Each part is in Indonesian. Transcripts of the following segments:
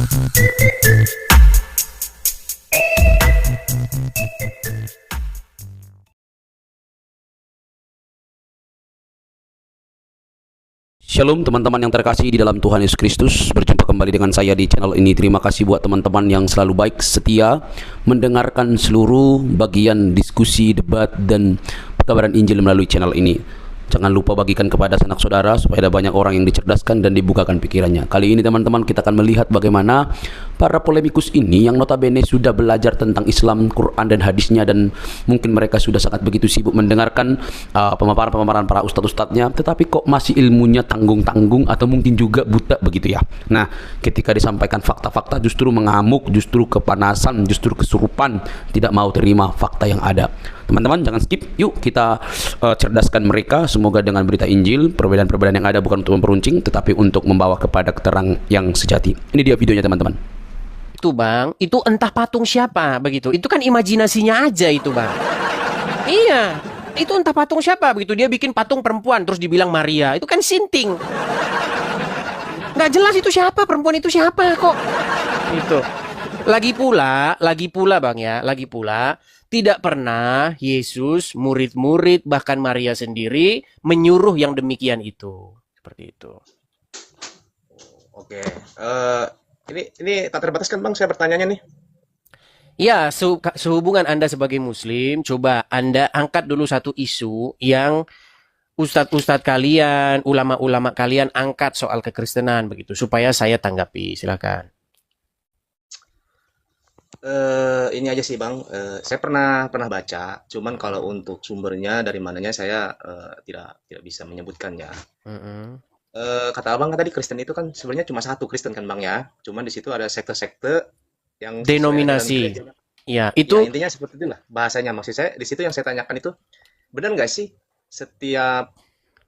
Shalom teman-teman yang terkasih di dalam Tuhan Yesus Kristus. Berjumpa kembali dengan saya di channel ini. Terima kasih buat teman-teman yang selalu baik setia mendengarkan seluruh bagian diskusi, debat, dan pekabaran Injil melalui channel ini. Jangan lupa bagikan kepada sanak saudara supaya ada banyak orang yang dicerdaskan dan dibukakan pikirannya. Kali ini teman-teman kita akan melihat bagaimana para polemikus ini yang notabene sudah belajar tentang Islam, Quran dan hadisnya, dan mungkin mereka sudah sangat begitu sibuk mendengarkan pemaparan-pemaparan para ustadz-ustadznya, tetapi kok masih ilmunya tanggung-tanggung atau mungkin juga buta begitu ya. Nah, ketika disampaikan fakta-fakta justru mengamuk, justru kepanasan, justru kesurupan, tidak mau terima fakta yang ada. Teman-teman jangan skip, yuk kita cerdaskan mereka. Semoga dengan berita Injil, perbedaan-perbedaan yang ada bukan untuk memperuncing, tetapi untuk membawa kepada keterang yang sejati. Ini dia videonya teman-teman. Itu bang, itu entah patung siapa begitu. Itu kan imajinasinya aja itu bang. Iya, itu entah patung siapa begitu. Dia bikin patung perempuan terus dibilang Maria. Itu kan sinting. Nggak jelas itu siapa, perempuan itu siapa kok. Itu. Lagi pula bang ya, lagi pula tidak pernah Yesus, murid-murid, bahkan Maria sendiri menyuruh yang demikian itu. Seperti itu. Oke, ini tak terbatas kan Bang, saya bertanyanya nih. Ya, sehubungan Anda sebagai Muslim, coba Anda angkat dulu satu isu yang ustadz-ustadz kalian, ulama-ulama kalian angkat soal kekristenan begitu, supaya saya tanggapi. Silakan. Ini aja sih Bang, saya pernah baca, cuman kalau untuk sumbernya dari mananya saya tidak bisa menyebutkannya. Kata Abang kan tadi Kristen itu kan sebenarnya cuma satu Kristen kan Bang ya, cuman di situ ada sekte-sekte yang Denominasi. Ya, ya itu intinya seperti itulah bahasanya. Maksud saya di situ yang saya tanyakan itu benar nggak sih setiap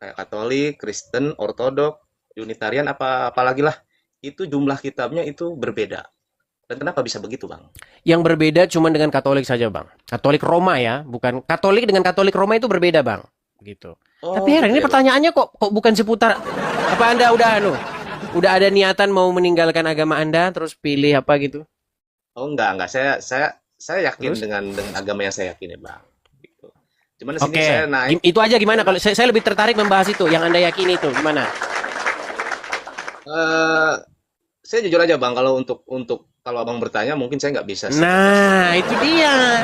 kayak Katolik, Kristen, Ortodok, Unitarian apalagi lah itu jumlah kitabnya itu berbeda. Dan kenapa bisa begitu, Bang? yang berbeda cuma dengan Katolik saja, Bang. Katolik Roma ya, bukan Katolik dengan Katolik Roma itu berbeda, Bang. Gitu. Oh, Tapi heran gitu ini ya, Bang. pertanyaannya kok bukan seputar apa Anda udah ada niatan mau meninggalkan agama Anda terus pilih apa gitu? Oh, enggak. Saya yakin Terus? dengan agama yang saya yakini, Bang. Gitu. Cuman di sini Oke, saya naik. itu aja gimana kalau saya lebih tertarik membahas itu yang Anda yakini itu gimana? eh saya jujur aja, Bang, kalau kalau Abang bertanya mungkin saya nggak bisa secerdas Nah, Abang. itu dia.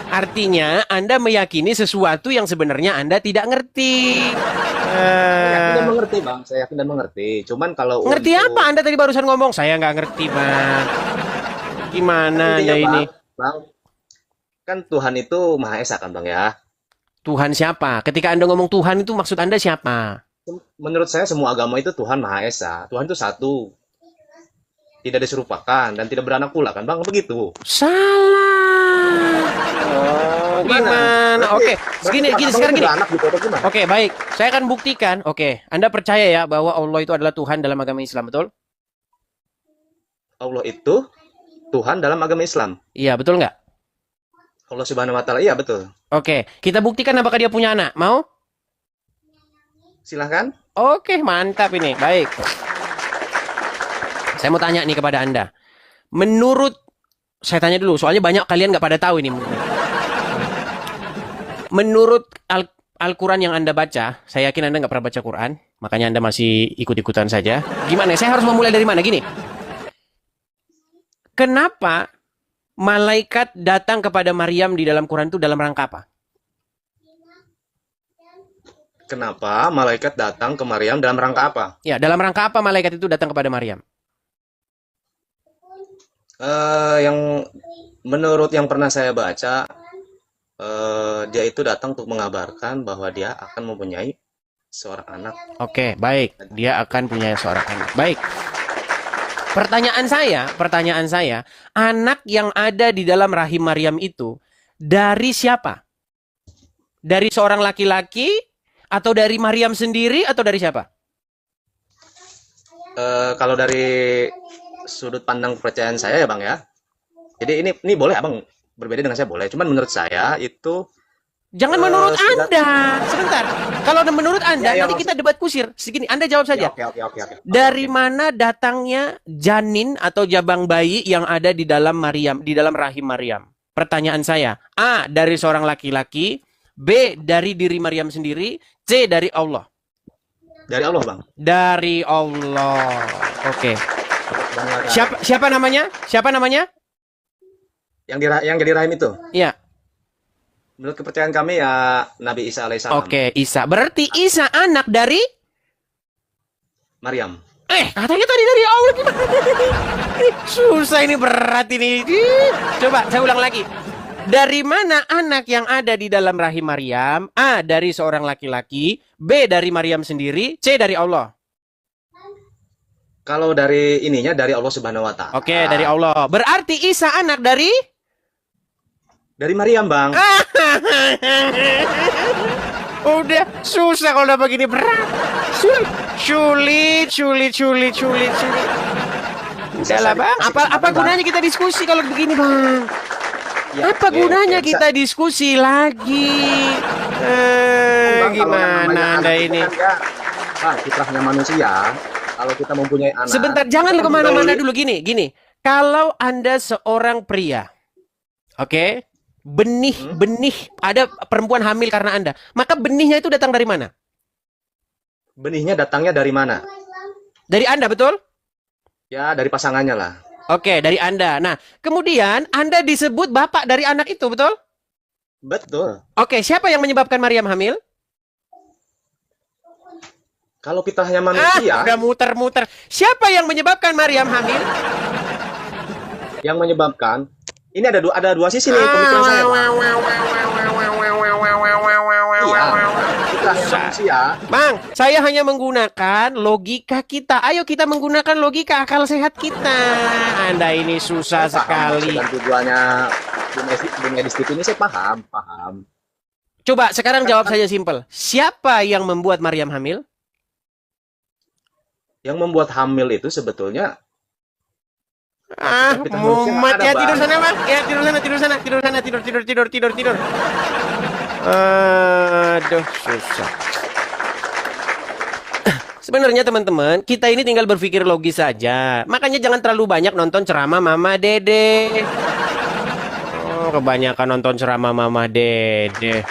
Artinya Anda meyakini sesuatu yang sebenarnya Anda tidak ngerti. Saya yakin dan Eh, mengerti, Bang. Saya yakin dan mengerti. Cuman kalau ngerti apa? untuk Anda tadi barusan ngomong, saya nggak ngerti, Bang. kan Gimana Anda intinya, ini? Bang, kan Tuhan itu Maha Esa kan, Bang ya. Tuhan siapa? Ketika Anda ngomong Tuhan itu maksud Anda siapa? Menurut saya semua agama itu Tuhan Maha Esa. Tuhan itu satu, tidak diserupakan dan tidak beranak pula kan, Bang? Begitu. Salah. Oh, gimana? Berarti Oke, berarti Tuhan Abang sekarang itu gini. beranak gitu atau gimana? Oke, baik. Saya akan buktikan. Oke, Anda percaya ya bahwa Allah itu adalah Tuhan dalam agama Islam, betul? Allah itu Tuhan dalam agama Islam. Iya, betul nggak? Allah Subhanahu wa taala, iya betul. Oke, kita buktikan apakah dia punya anak. Mau? Silahkan. Oke, mantap ini. Baik. Saya mau tanya nih kepada Anda. Saya tanya dulu, soalnya banyak kalian nggak pada tahu ini. Menurut Al-Quran yang Anda baca, saya yakin Anda nggak pernah baca Quran, makanya Anda masih ikut-ikutan saja. Gimana? Saya harus memulai dari mana? Gini, kenapa malaikat datang kepada Maryam di dalam Quran itu dalam rangka apa? Kenapa malaikat datang ke Maryam dalam rangka apa? Ya, dalam rangka apa malaikat itu datang kepada Maryam? Yang menurut yang pernah saya baca, dia itu datang untuk mengabarkan bahwa dia akan mempunyai seorang anak. Oke, baik. Dia akan punya seorang anak. Baik. Pertanyaan saya, anak yang ada di dalam rahim Maryam itu dari siapa? Dari seorang laki-laki atau dari Maryam sendiri atau dari siapa? Kalau dari sudut pandang kepercayaan saya ya Bang ya. Jadi ini boleh Abang berbeda dengan saya boleh. Cuman menurut saya itu Jangan menurut sudah. Anda. Sebentar. Kalau menurut Anda, Ya, ya, nanti kita debat kusir. Segini, Anda jawab Ya, saja. oke. Dari mana datangnya janin atau jabang bayi yang ada di dalam Maryam, di dalam rahim Maryam? Pertanyaan saya, A, dari seorang laki-laki, B, dari diri Maryam sendiri, C, dari Allah. Dari Allah, Bang. Dari Allah. Oke. Bang, Siapa namanya? Siapa namanya? yang jadi rahim itu. Iya. Menurut kepercayaan kami ya Nabi Isa alaihissalam. Oke, Isa. Berarti Isa anak dari Maryam. katanya tadi dari Allah gimana? Ini susah, ini berat ini. Coba saya ulang lagi. Dari mana anak yang ada di dalam rahim Maryam? A, dari seorang laki-laki, B, dari Maryam sendiri, C, dari Allah. Kalau dari ininya dari Allah Subhanahu wa taala. Oke, dari Allah. Berarti Isa anak dari Dari Maryam, Bang. Udah susah kalau udah begini, berat. Sulit. Udahlah, Bang. Apa gunanya kita diskusi kalau begini, Bang? Ya, Apa oke, gunanya oke. kita diskusi lagi? Bang, kalau Gimana namanya Anda anak itu ini? kan ya, Bang, fitrahnya manusia. Kalau kita mempunyai anak. Sebentar, jangan kita kemana-mana mendahului- dulu. Gini. Kalau Anda seorang pria, oke? Benih, ada perempuan hamil karena Anda. Maka benihnya itu datang dari mana? Benihnya datangnya dari mana? Dari Anda, betul? Ya, dari pasangannya lah. Oke, dari Anda. Nah, kemudian Anda disebut bapak dari anak itu, betul? Betul. Oke, siapa yang menyebabkan Maryam hamil? Kalau fitrahnya manusia, Udah muter-muter. Siapa yang menyebabkan Maryam hamil? yang menyebabkan ini ada dua sisi nih pemikiran saya, Bang. Iya, fitrahnya manusia. Bang, saya hanya menggunakan logika kita. Ayo kita menggunakan logika akal sehat kita. Anda ini susah Saya paham sekali. maksud dan tujuannya Bung Edis TV ini saya paham. Coba sekarang jawab saja simpel. Siapa yang membuat Maryam hamil? Yang membuat hamil itu sebetulnya kita manusia Mumet ada, ya, Bang. tidur sana, Bang. Ya, tidur sana, tidur. Aduh, susah. Sebenarnya teman-teman, kita ini tinggal berpikir logis saja. Makanya jangan terlalu banyak nonton ceramah Mama Dede. Kebanyakan nonton ceramah Mama Dede.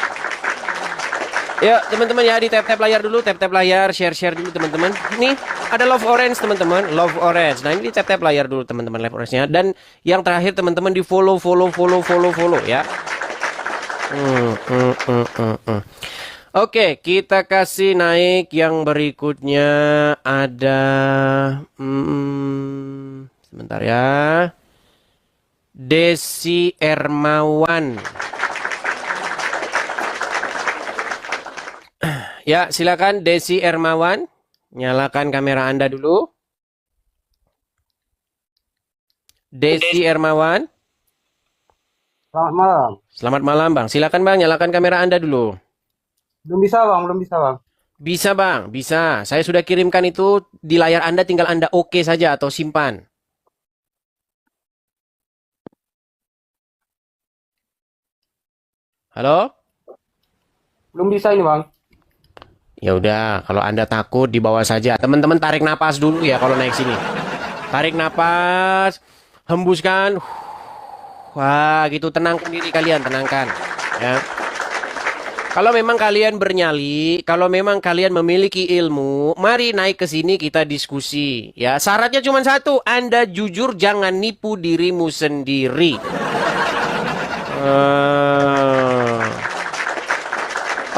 Yuk teman-teman ya, di tap-tap layar dulu, tap-tap layar, share-share dulu teman-teman. Nih, ada Love Orange teman-teman, Love Orange. Nah ini di tap-tap layar dulu teman-teman, Love Orange-nya. Dan yang terakhir teman-teman di follow ya. Oke, kita kasih naik yang berikutnya ada sebentar ya. Desi Ermawan. Ya, silakan Desi Ermawan. Nyalakan kamera Anda dulu. Desi Ermawan. Selamat malam. Selamat malam, Bang. Silakan, Bang, nyalakan kamera Anda dulu. Belum bisa, Bang. Bisa, Bang. Bisa. Saya sudah kirimkan itu di layar Anda, tinggal Anda oke saja atau simpan. Halo? Belum bisa ini, Bang. Ya udah, kalau Anda takut di bawah saja. Teman-teman tarik napas dulu ya kalau naik sini. Tarik napas, hembuskan. Wah, gitu, tenangkan diri kalian, tenangkan. Ya. Kalau memang kalian bernyali, kalau memang kalian memiliki ilmu, mari naik ke sini kita diskusi. Ya, syaratnya cuma satu, Anda jujur, jangan nipu dirimu sendiri.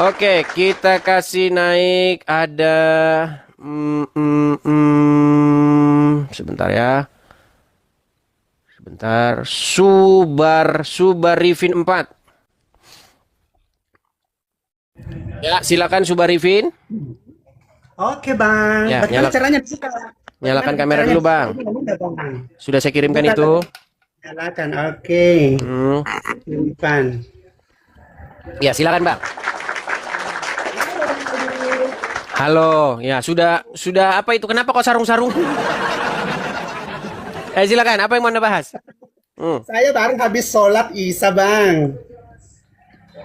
Oke, kita kasih naik ada sebentar ya. Sebentar. Subarifin 4. Ya, silakan Subarifin. Oke, Bang. Ya, Bagaimana caranya bisa? Nyalakan kamera dulu, Bang. Sudah saya kirimkan itu. Nyalakan. Oke. Hmm. Simpan. Ya, silakan, Bang. Halo, ya sudah apa itu? Kenapa kok sarung-sarung? Silakan, apa yang mau Anda bahas? Saya baru habis sholat Isya, Bang.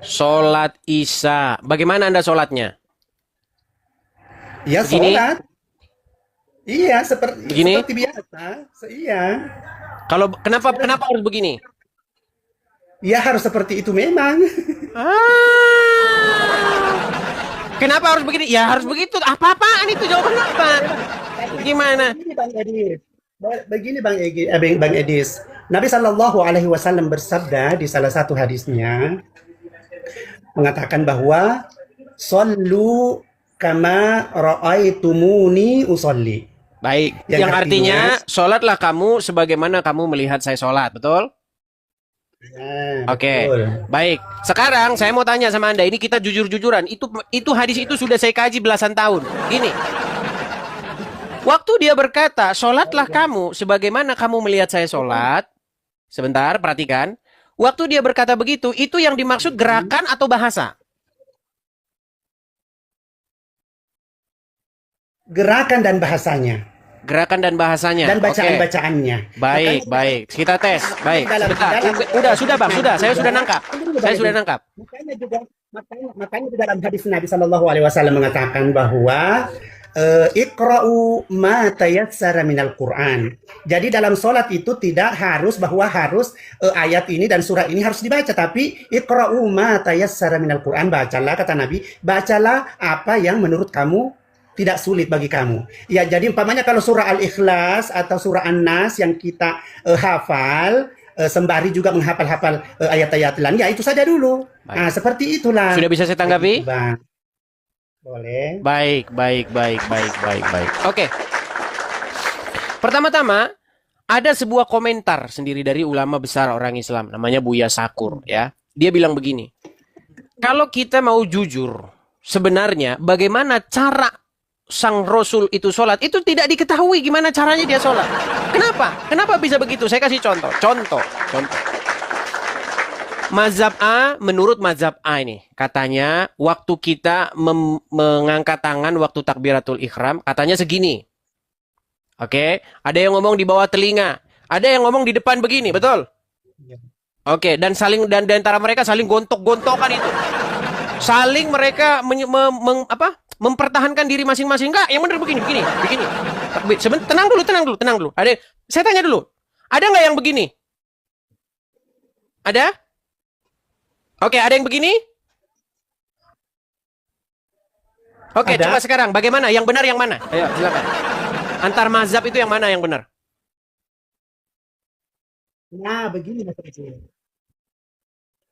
Sholat Isya. Bagaimana Anda sholatnya? Ya, Begini? sholat. Iya, Begini? seperti biasa. Iya. Kalau kenapa harus begini? Ya harus seperti itu memang. Kenapa harus begini? Ya harus begitu. Apa-apaan itu jawaban apa? Gimana? Begini Bang Edis. Nabi Shallallahu Alaihi Wasallam bersabda di salah satu hadisnya mengatakan bahwa sallu kama ra'aitumuni usolli. Baik. Yang Yang artinya sholatlah kamu sebagaimana kamu melihat saya sholat, betul? Ya, Oke, betul. baik. Sekarang saya mau tanya sama Anda, ini kita jujur-jujuran. Itu hadis itu sudah saya kaji belasan tahun. Gini, waktu dia berkata, sholatlah kamu sebagaimana kamu melihat saya sholat. Sebentar, perhatikan. Waktu dia berkata begitu, itu yang dimaksud gerakan atau bahasa? Gerakan dan bahasanya Gerakan dan bahasanya. dan Oke. bacaan-bacaannya. Baik, Makanya- baik. Kita tes. Baik, Dalam- sebentar. dalam- Sudah, Bang. Sudah. Saya sudah nangkap. Saya sudah nangkap. Makanya di dalam hadis Nabi Shallallahu Alaihi Wasallam mengatakan bahwa Iqra'u ma tayassara minal Qur'an. Jadi dalam sholat itu tidak harus bahwa harus ayat ini dan surah ini harus dibaca, tapi Iqra'u ma tayassara minal Qur'an, bacalah kata Nabi, bacalah apa yang menurut kamu tidak sulit bagi kamu. Ya, jadi umpamanya kalau surah Al-Ikhlas atau surah An-Nas yang kita hafal, sembari juga menghafal-hafal ayat-ayat lain, ya itu saja dulu. Baik. Nah, seperti itulah. Sudah bisa saya tanggapi? Begitu, Bang. Boleh. Baik. Oke. Pertama-tama, ada sebuah komentar sendiri dari ulama besar orang Islam, namanya Buya Sakur, ya. Dia bilang begini, kalau kita mau jujur, sebenarnya bagaimana cara sang Rasul itu sholat, itu tidak diketahui gimana caranya dia sholat. Kenapa? Kenapa bisa begitu? Saya kasih contoh. Contoh. Mazhab A, menurut mazhab A ini, katanya waktu kita mengangkat tangan waktu takbiratul ihram, katanya segini. Oke, ada yang ngomong di bawah telinga, ada yang ngomong di depan begini, betul? Oke, dan di antara mereka saling gontok-gontokan itu. Saling mereka mempertahankan diri masing-masing. Enggak, yang benar begini. Tenang dulu. Saya tanya dulu. Ada nggak yang begini? Ada? Oke, ada yang begini? Oke, Ada. coba sekarang bagaimana? Yang benar yang mana? Ayo, silakan. Antar mazhab itu yang mana yang benar? Nah, begini Mas Edis.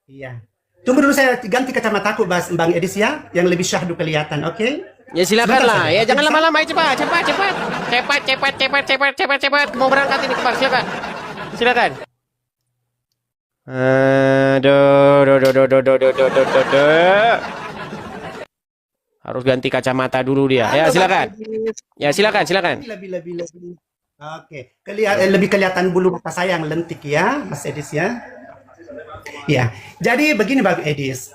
Iya. Tunggu dulu saya ganti kacamataku Bang Edis ya, yang lebih syahdu kelihatan, oke? Ya silakan Sebentar lah. saja. Ya jangan lama-lama, cepat. Cepat. Mau berangkat ini, cepat. Silakan. Harus ganti kacamata dulu dia. Ya, silakan. Ya, silakan. Lebih. Oke, lebih kelihatan bulu mata saya yang lentik ya, Mas Edis ya. Ya, jadi begini Bang Edis.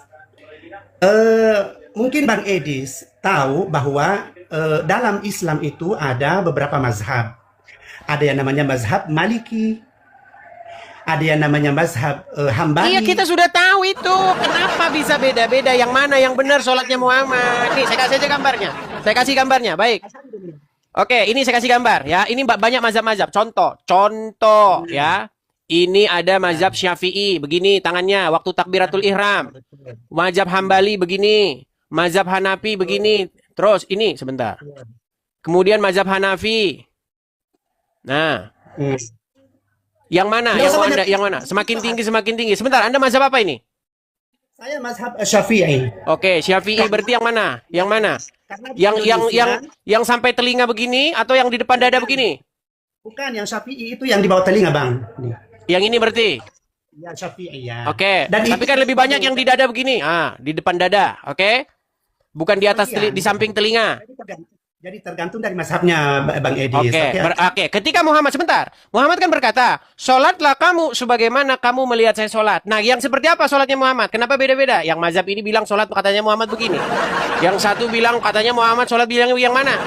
Mungkin Bang Edis tahu bahwa dalam Islam itu ada beberapa mazhab. Ada yang namanya mazhab Maliki, ada yang namanya mazhab Hambali. Iya, kita sudah tahu itu. Kenapa bisa beda-beda? Yang mana yang benar sholatnya Muhammad? Nih, saya kasih aja gambarnya. Saya kasih gambarnya, baik. Oke, ini saya kasih gambar ya. Ini banyak mazhab-mazhab. Contoh ya. Ini ada mazhab Syafi'i, begini tangannya waktu takbiratul ihram. Mazhab Hambali begini, mazhab Hanafi begini. Terus ini sebentar. Kemudian mazhab Hanafi. Nah, yang mana? Yang mana? Semakin tinggi. Sebentar, Anda mazhab apa ini? Saya mazhab Syafi'i. Oke, Syafi'i berarti yang mana? Yang mana? Karena di Yang Indonesia- yang sampai telinga begini atau yang di depan dada begini? Bukan, yang Syafi'i itu yang di bawah telinga, Bang. Nih. Yang ini berarti. Ya, Syafi'i ya. Oke. Dan Tapi kan lebih banyak yang di dada begini. Di depan dada, oke? Bukan di atas di samping telinga. Jadi tergantung dari mazhabnya Bang Edis. Oke. Ketika Muhammad Muhammad kan berkata, "Sholatlah kamu sebagaimana kamu melihat saya sholat." Nah, yang seperti apa sholatnya Muhammad? Kenapa beda-beda? Yang mazhab ini bilang sholat katanya Muhammad begini. Yang satu bilang katanya Muhammad sholat bilang yang mana?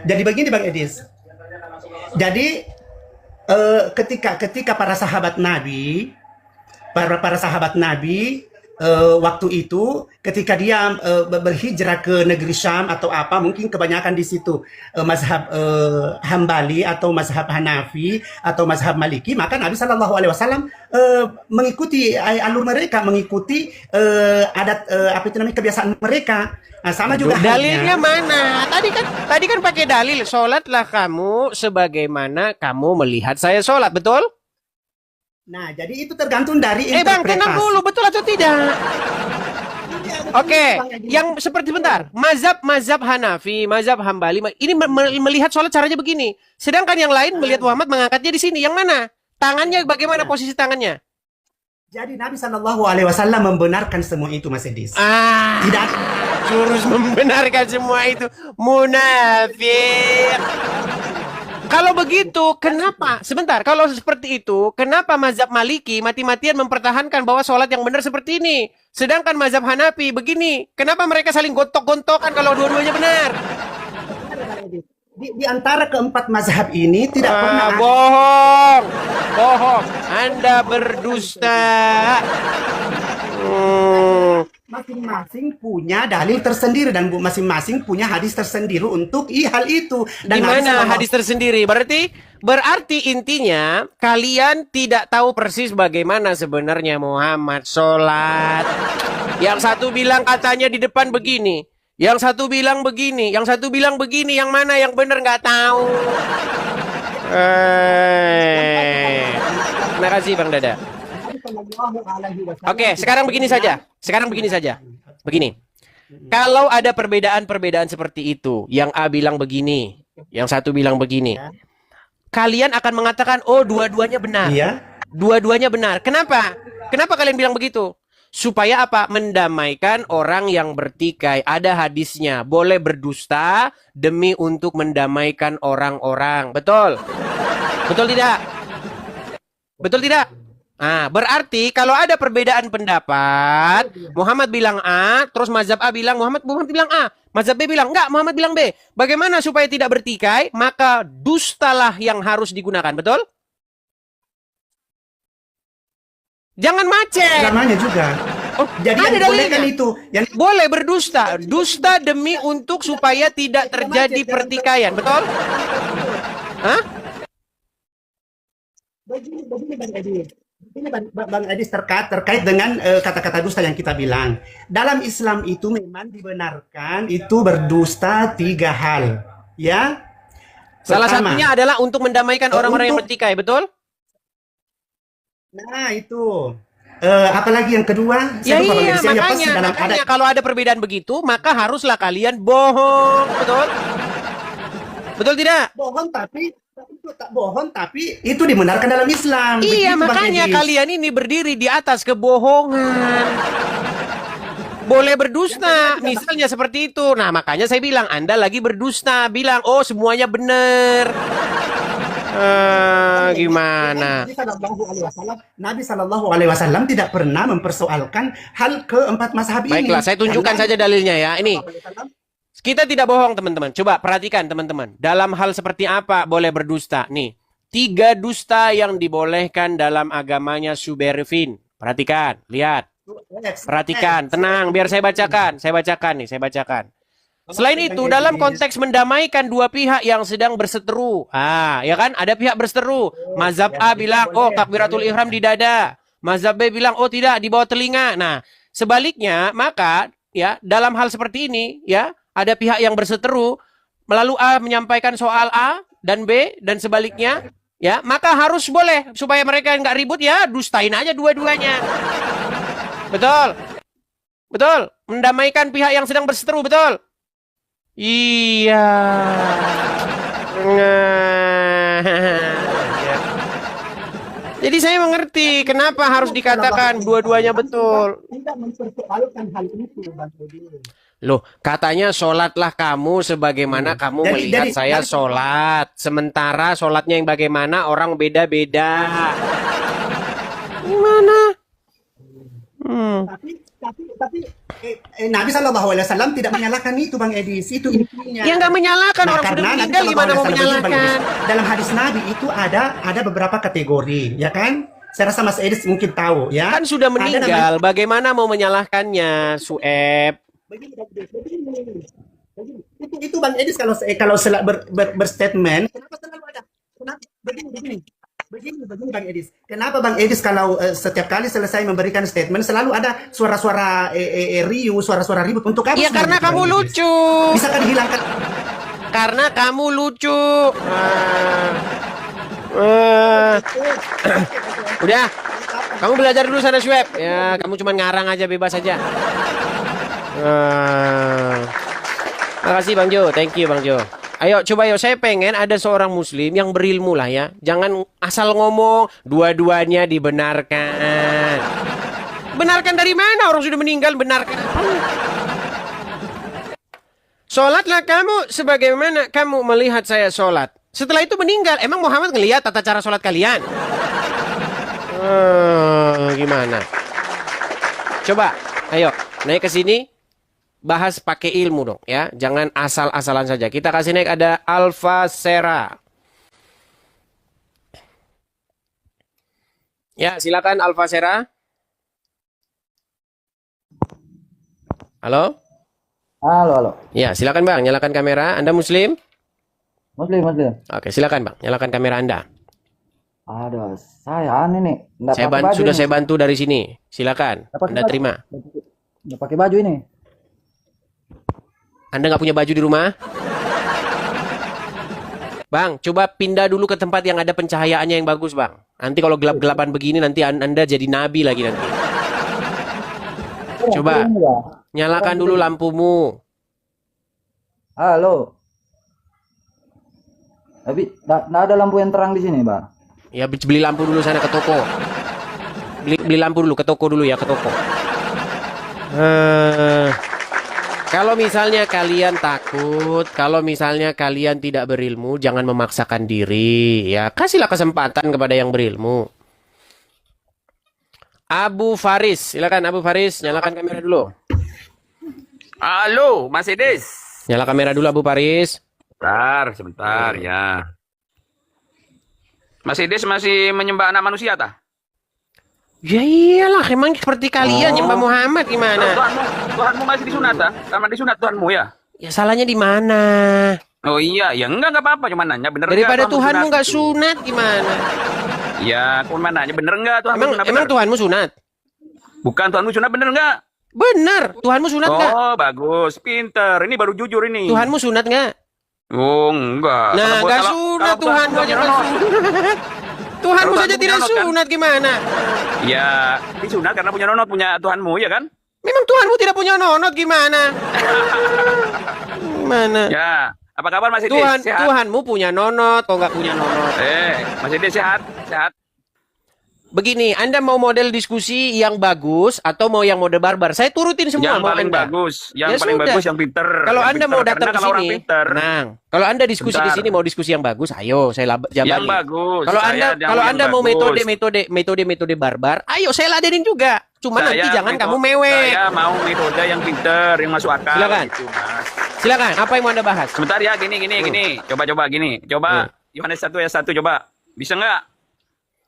Jadi begini Bang Edis. Jadi ketika para sahabat Nabi, para sahabat Nabi waktu itu ketika dia berhijrah ke negeri Syam atau apa, mungkin kebanyakan di situ mazhab Hambali atau mazhab Hanafi atau mazhab Maliki, maka Nabi Shallallahu Alaihi Wasallam mengikuti alur mereka, mengikuti adat apa itu namanya kebiasaan mereka. Nah, sama juga Dalilnya halnya. mana? Tadi kan pakai dalil, sholatlah kamu sebagaimana kamu melihat saya sholat, betul? Nah, jadi itu tergantung dari Bang, tenang interpretasi. dulu, betul atau tidak? Oke, yang seperti bentar, mazhab Hanafi, mazhab Hambali, ini melihat sholat caranya begini. Sedangkan yang lain melihat Muhammad mengangkatnya di sini. Yang mana? Tangannya bagaimana posisi tangannya? Jadi Nabi Shallallahu Alaihi Wasallam membenarkan semua itu, Mas Edis. Tidak. Jurus membenarkan semua itu munafik. Kalau begitu, kenapa? Sebentar, kalau seperti itu, kenapa mazhab Maliki mati-matian mempertahankan bahwa sholat yang benar seperti ini? Sedangkan mazhab Hanafi begini, kenapa mereka saling gontok-gontokan kalau dua-duanya benar? Di antara keempat mazhab ini tidak pernah ada. Bohong, Anda berdusta. Masing-masing punya dalil tersendiri dan masing-masing punya hadis tersendiri untuk hal itu. Dan Di mana hadis tersendiri? Berarti intinya kalian tidak tahu persis bagaimana sebenarnya Muhammad sholat. Yang satu bilang katanya di depan begini, yang satu bilang begini, yang satu bilang begini, yang mana yang benar nggak tahu. Terima kasih Bang Dada. Oke, sekarang begini saja. Begini. Kalau ada perbedaan-perbedaan seperti itu, yang A bilang begini, yang satu bilang begini, kalian akan mengatakan, oh dua-duanya benar. Iya. Dua-duanya benar. Kenapa? Kenapa kalian bilang begitu? Supaya apa? Mendamaikan orang yang bertikai. Ada hadisnya. Boleh berdusta demi untuk mendamaikan orang-orang. Betul? Betul tidak? Betul tidak? Nah, berarti kalau ada perbedaan pendapat, Muhammad bilang A, terus mazhab A bilang Muhammad bilang A, mazhab B bilang enggak, Muhammad bilang B. Bagaimana supaya tidak bertikai? Maka dustalah yang harus digunakan, betul? Jangan macet. Namanya juga. Oh, Jadi ada yang dibolehkan dalilnya. itu. Yang Boleh berdusta, dusta demi untuk supaya tidak terjadi pertikaian, betul? Hah? begini Bang Edi. Ini Bang Edis terkait dengan kata-kata dusta yang kita bilang. Dalam Islam itu memang dibenarkan itu berdusta 3 hal. Ya. Salah Pertama, satunya adalah untuk mendamaikan orang-orang yang untuk- bertikai, betul? Nah, itu. Apalagi yang kedua? Ya Saya lupa, Bang iya, Edis. Yang pasti dalam makanya kalau ada perbedaan begitu, maka haruslah kalian bohong, betul? Betul tidak? bohong tapi itu dibenarkan dalam Islam. Iya, Begitu, Bang makanya Edis. kalian ini berdiri di atas kebohongan. Boleh berdusta, misalnya seperti itu. Nah, makanya saya bilang, Anda lagi berdusta. Bilang, oh semuanya benar. Gimana? Nabi Shallallahu Alaihi Wasallam tidak pernah mempersoalkan hal keempat mazhab ini. Baiklah, saya tunjukkan saja dalilnya ya. Ini, kita tidak bohong teman-teman. Coba perhatikan teman-teman. Dalam hal seperti apa boleh berdusta? Nih, 3 dusta yang dibolehkan dalam agamanya Subervin. Perhatikan, lihat. Perhatikan, tenang, biar saya bacakan. Saya bacakan. Selain itu, dalam konteks mendamaikan dua pihak yang sedang berseteru. Ya kan? Ada pihak berseteru. Mazhab A bilang, oh takbiratul ihram di dada. Mazhab B bilang, oh tidak, di bawah telinga. Nah, sebaliknya, maka ya dalam hal seperti ini, ya ada pihak yang berseteru, lalu A menyampaikan soal A dan B dan sebaliknya, ya maka harus boleh supaya mereka nggak ribut ya dustain aja dua-duanya. Betul, mendamaikan pihak yang sedang berseteru, betul. Iya. Jadi saya mengerti kenapa harus dikatakan dua-duanya betul. Tidak mempersoalkan hal itu, Bang Edi. Loh, katanya sholatlah kamu sebagaimana kamu melihat saya sholat. Sementara sholatnya yang bagaimana orang beda-beda. Gimana? tapi Nabi SAW tidak menyalahkan itu Bang Edis, itu intinya. Ya nggak menyalahkan, Nah, orang sudah karena Nabi meninggal gimana mau SAW begini, Bang Edis. menyalahkan? Dalam hadis Nabi itu ada beberapa kategori, ya kan? Saya rasa Mas Edis mungkin tahu, ya. Kan sudah Ada namanya- meninggal, bagaimana mau menyalahkannya, Sueb? Begini. Itu Bang Edis kalau berstatement, kenapa selalu ada? Begini Bang Edis. Kenapa Bang Edis kalau setiap kali selesai memberikan statement selalu ada suara-suara riuh, suara-suara ribut untuk apa? Ya karena sebenarnya, kamu Bang Edis? lucu. Bisa kan dihilangkan? Karena kamu lucu. Udah, kamu belajar dulu sana, Sueb. Ya, kamu cuma ngarang aja, bebas aja. Makasih Bang Jo, thank you Bang Jo. Ayo coba saya pengen ada seorang muslim yang berilmu lah ya. Jangan asal ngomong dua-duanya dibenarkan. Benarkan dari mana? Orang sudah meninggal, benarkan. Sholatlah kamu sebagaimana kamu melihat saya sholat. Setelah itu meninggal. Emang Muhammad ngelihat tata cara sholat kalian? Gimana? Coba, ayo naik ke sini. Bahas pakai ilmu dong ya. Jangan asal-asalan saja. Kita kasih naik ada Alfa Sera. Ya, silakan Alfa Sera. Halo? Halo. Ya, silakan Bang, nyalakan kamera. Anda muslim? Muslim. Oke, silakan Bang, nyalakan kamera Anda. Aduh, saya aneh nih. Nggak pakai baju Sudah nih. saya bantu dari sini. Silakan. Nggak pakai Anda baju. terima. Nggak pakai baju ini. Anda nggak punya baju di rumah? Bang, coba pindah dulu ke tempat yang ada pencahayaannya yang bagus, Bang. Nanti kalau gelap-gelapan begini, nanti Anda jadi nabi lagi nanti. Coba, Ini, Bang. nyalakan dulu lampumu. Halo. Tapi nggak ada lampu yang terang di sini, Bang. Ya, beli lampu dulu sana ke toko. Beli lampu dulu, ke toko dulu ya, ke toko. Kalau misalnya kalian takut, kalau misalnya kalian tidak berilmu, jangan memaksakan diri. Ya, kasihlah kesempatan kepada yang berilmu. Abu Faris, silakan Abu Faris, nyalakan kamera dulu. Halo, Mas Edis. Nyala kamera dulu Abu Faris. Sebentar ya. Mas Edis masih menyembah anak manusia tah? Ya iyalah, emang seperti kalian nyembah Muhammad gimana? Tuhanmu masih disunat tah? Sama disunat Tuhanmu ya? Ya salahnya di mana? Oh iya, ya enggak apa-apa, cuma nanya bener Daripada enggak Tuhanmu nggak itu? sunat gimana? Ya, cuma nanya bener enggak Tuhanmu sunat Emang bener? Tuhanmu sunat? Bukan Tuhanmu sunat bener enggak? Bener, Tuhanmu sunat nggak? Oh, bagus, pinter. Ini baru jujur ini. Tuhanmu sunat nggak? Oh, enggak. Nah, Kalau- nggak kalau- sunat kalau Tuhanmu aja nggak Tuhanmu sunat. Tuhanmu Kalau saja Tuhanmu tidak nonot, kan? sunat gimana? Ya, disunat karena punya nonot, punya Tuhanmu ya kan? Memang Tuhanmu tidak punya nonot gimana? Gimana? Ya, apa kabar Mas Edis? Sehat? Tuhanmu punya nonot, kok nggak punya nonot? Mas Edis sehat? Sehat? Begini, Anda mau model diskusi yang bagus atau mau yang mode barbar? Saya turutin semua Yang mau paling Anda. bagus, yang Ya paling sudah. bagus, yang pinter. Kalau yang Anda pinter. mau datang Karena ke kalau orang sini, pinter, tenang. Kalau Anda diskusi di Bentar. sini mau diskusi yang bagus, ayo saya yang jabarin. bagus. Kalau Saya Anda yang Anda mau bagus. metode barbar, ayo saya ladenin juga. Cuma nanti Saya jangan metode- kamu mewek. Saya mau metode yang pinter, yang masuk akal. Silakan. Gitu, Mas. Silakan, apa yang mau Anda bahas? Sebentar ya, gini. Coba gini. Coba Yohanes 1 ayat 1 coba. Bisa nggak?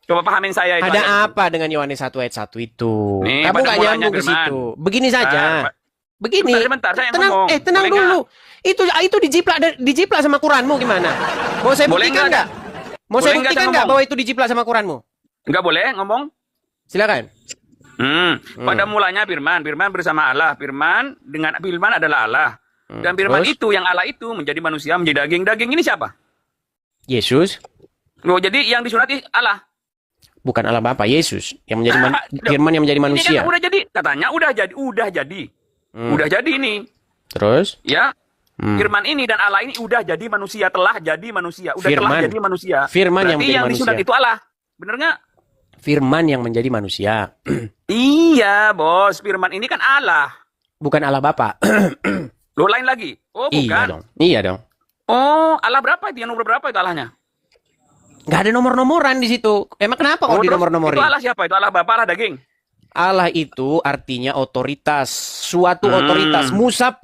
Coba pahamin saya itu. Ada ayat itu. apa dengan Yohanes 1 ayat 1 itu? Nih, Kamu pada nggak mulanya nyambung ke firman. situ. Begini saja. Begini. Sebentar, saya yang tenang, ngomong. tenang Boleh dulu. Itu dijiplak sama Quranmu gimana? Mau saya Boleh buktikan nggak? nggak? Mau saya Boleh nggak buktikan saya nggak ngomong? bahwa itu dijiplak sama Quranmu? Nggak boleh ngomong? Silakan. Pada mulanya firman bersama Allah. Firman adalah Allah. Dan firman Terus? itu, yang Allah itu menjadi manusia, menjadi daging. Daging ini siapa? Yesus Loh, jadi yang disunati Allah. bukan Allah Bapa, Yesus yang menjadi firman yang menjadi manusia. Ini kan udah jadi, katanya udah jadi. Udah jadi ini. Terus? Ya. Firman ini dan Allah ini udah jadi manusia, telah jadi manusia, udah telah Firman. jadi manusia. Firman yang Berarti menjadi yang disunat manusia. itu Allah. Bener nggak? Firman yang menjadi manusia. Iya, Bos. Firman ini kan Allah. Bukan Allah Bapa. Loh, lain lagi. Oh, Iya bukan. dong. Iya dong. Oh, Allah berapa itu? Yang nomor berapa itu Allahnya? Nggak ada nomor-nomoran di situ. Emang kenapa kalau di terus nomor-nomorin? Itu Allah siapa? Itu Allah Bapa, Allah daging. Allah itu artinya otoritas, suatu otoritas. Musa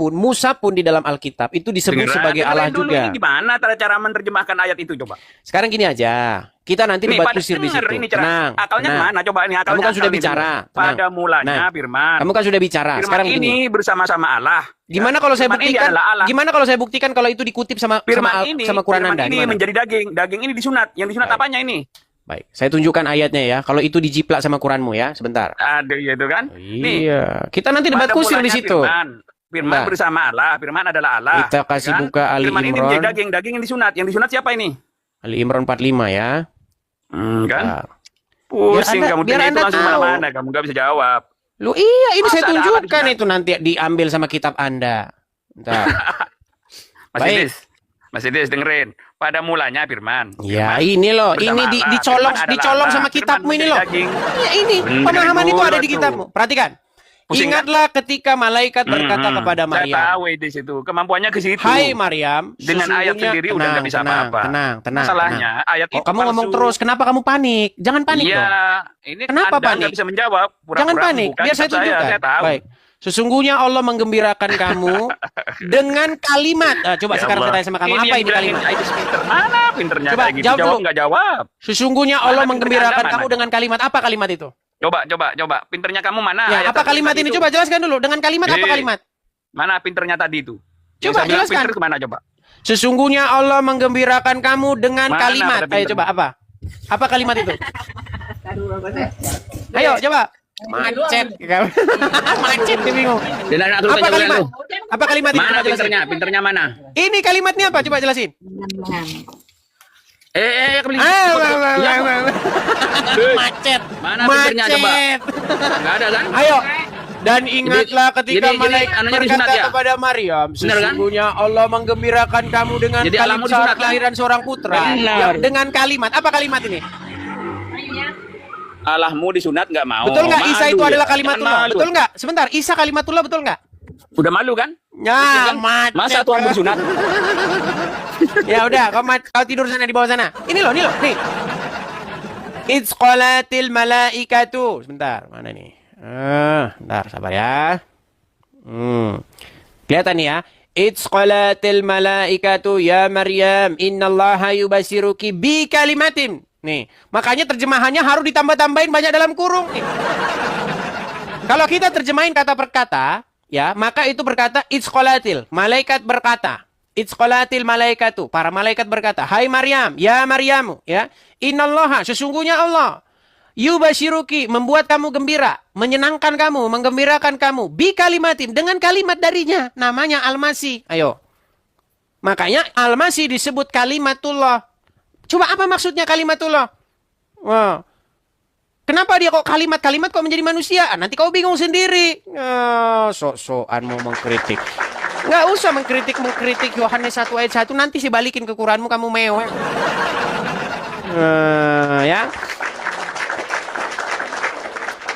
pun di dalam Alkitab itu disebut sebagai Allah dulu juga. ini gimana cara menerjemahkan ayat itu coba? Sekarang gini aja, kita nanti Ini debat pada kusir di denger situ. ini cara. Tenang, Akalnya tenang. mana coba ini akalnya? Kamu kan sudah akal ini bicara. dulu. Pada Tenang. mulanya Nah, firman. Kamu kan sudah bicara. Firman Sekarang ini gini. bersama-sama Allah. Gimana kalau saya Firman ini buktikan? adalah Allah. Gimana kalau saya buktikan kalau itu dikutip sama Firman ini, Quran firman Anda? ini Gimana? menjadi daging. Daging ini disunat. Yang disunat Baik. apanya ini? Baik, saya tunjukkan ayatnya ya. Kalau itu dijiplak sama Quranmu ya, sebentar. Aduh, gitu kan? Iya, kita nanti debat Pada kusir di mulanya situ. Firman Nah. bersama Allah. Firman adalah Allah. Kita kasih buka Ali Firman ini Imran. menjadi daging. Daging yang disunat. Yang disunat siapa ini? Ali Imran 45 ya. Kan? Nah. Pusing Anda- kamu biar tanya itu Anda langsung tahu. mana-mana. Kamu gak bisa jawab. Lu iya, ini Masa saya ada apa tunjukkan di sana? itu nanti diambil sama kitab Anda. Bentar. Mas Baik. Idris. Mas Idris dengerin. Pada mulanya firman. Ya, Firman ini loh, bersama ini Allah. dicolong Firman adalah dicolong Allah. sama Firman kitabmu ini menjadi loh. daging. Ya, ini Bener pemahaman itu ada di tuh. kitabmu. Perhatikan. Pusing, kan? Ingatlah ketika malaikat berkata kepada Saya Maryam, tahu di situ. Kemampuannya ke situ. "Hai Maryam, Dengan ayat sesungguhnya-" sendiri udah nggak bisa apa-apa. Tenang. Masalahnya ayat Oh, itu kamu ngomong palsu. terus. Kenapa kamu panik? Jangan panik Iya, dong. ini Kenapa Anda panik? nggak bisa menjawab. Pura-pura Jangan panik. membuka Biar saya kitab tunjukkan. Saya tahu. Baik. Sesungguhnya Allah menggembirakan kamu dengan kalimat. Coba Ya sekarang Allah. saya tanya sama kamu, apa yang ini bilangin kalimat? Aidis pinter. Mana pinternya Coba, kayak gitu? jawab Jawab dulu. nggak jawab. Sesungguhnya Mana Allah pinternya menggembirakan Anda, kamu mana? dengan kalimat. Apa kalimat itu? Coba. Pinternya kamu mana? Ya, Ayat apa kalimat tadi ini? itu. Coba jelaskan dulu. Dengan kalimat apa Eh, kalimat? Mana pinternya tadi itu? Yang Coba saya bilang jelaskan. pinter kemana coba? Sesungguhnya Allah menggembirakan kamu dengan Mana kalimat. pada Ayo pinter? coba apa? Apa kalimat itu? Ayo coba. Macet. Macet dia bingung. Apa kalimat? Apa kalimat itu? Mana Coba jelasin. pinternya? Pinternya mana? Ini kalimatnya apa? Coba jelasin. Kembali. Macet. Mana pinternya coba? Macet. Enggak ada kan? Ayo. Dan ingatlah ketika jadi malaikat anunya berkata disunat ya? kepada Maryam, Benar kan? sesungguhnya Allah menggembirakan kamu dengan Jadi alamu kalimat disunat, kan? kelahiran seorang putra. Benar. Yang dengan kalimat. Apa kalimat ini? Allahmu disunat nggak mau. Betul nggak Isa Malu itu ya? adalah Jangan kalimatullah? malu. Betul nggak? Sebentar, Isa kalimatullah betul nggak? Udah malu kan? Ya, Kan? macet. Masa Tuhan bersunat? Ya udah, kau tidur sana di bawah sana. Ini loh, nih. It's qalatil malaikatu. Sebentar, mana nih? Bentar, sabar ya. Kelihatan nih ya. It's qalatil malaikatu ya Maryam, innallaha yubasiruki bi kalimatin. Nih, makanya terjemahannya harus ditambah-tambahin banyak dalam kurung nih. Kalau kita terjemahin kata per kata, ya, maka itu berkata it's qalatil, malaikat berkata. It's qalatil malaikatu, para malaikat berkata, "Hai Maryam, ya Maryamu, ya. Innallaha, sesungguhnya Allah yubashiruki, membuat kamu gembira, menyenangkan kamu, menggembirakan kamu bi kalimatin, dengan kalimat darinya, namanya Al-Masih." Ayo. Makanya Al-Masih disebut kalimatullah. Coba apa maksudnya kalimatullah? Wah. Kenapa dia kok kalimat-kalimat kok menjadi manusia? Nanti kau bingung sendiri. Sok-sokan mau mengkritik. Nggak usah mengkritik Yohanes 1 ayat 1. Nanti sih balikin ke Quranmu, kamu mewah. Ya.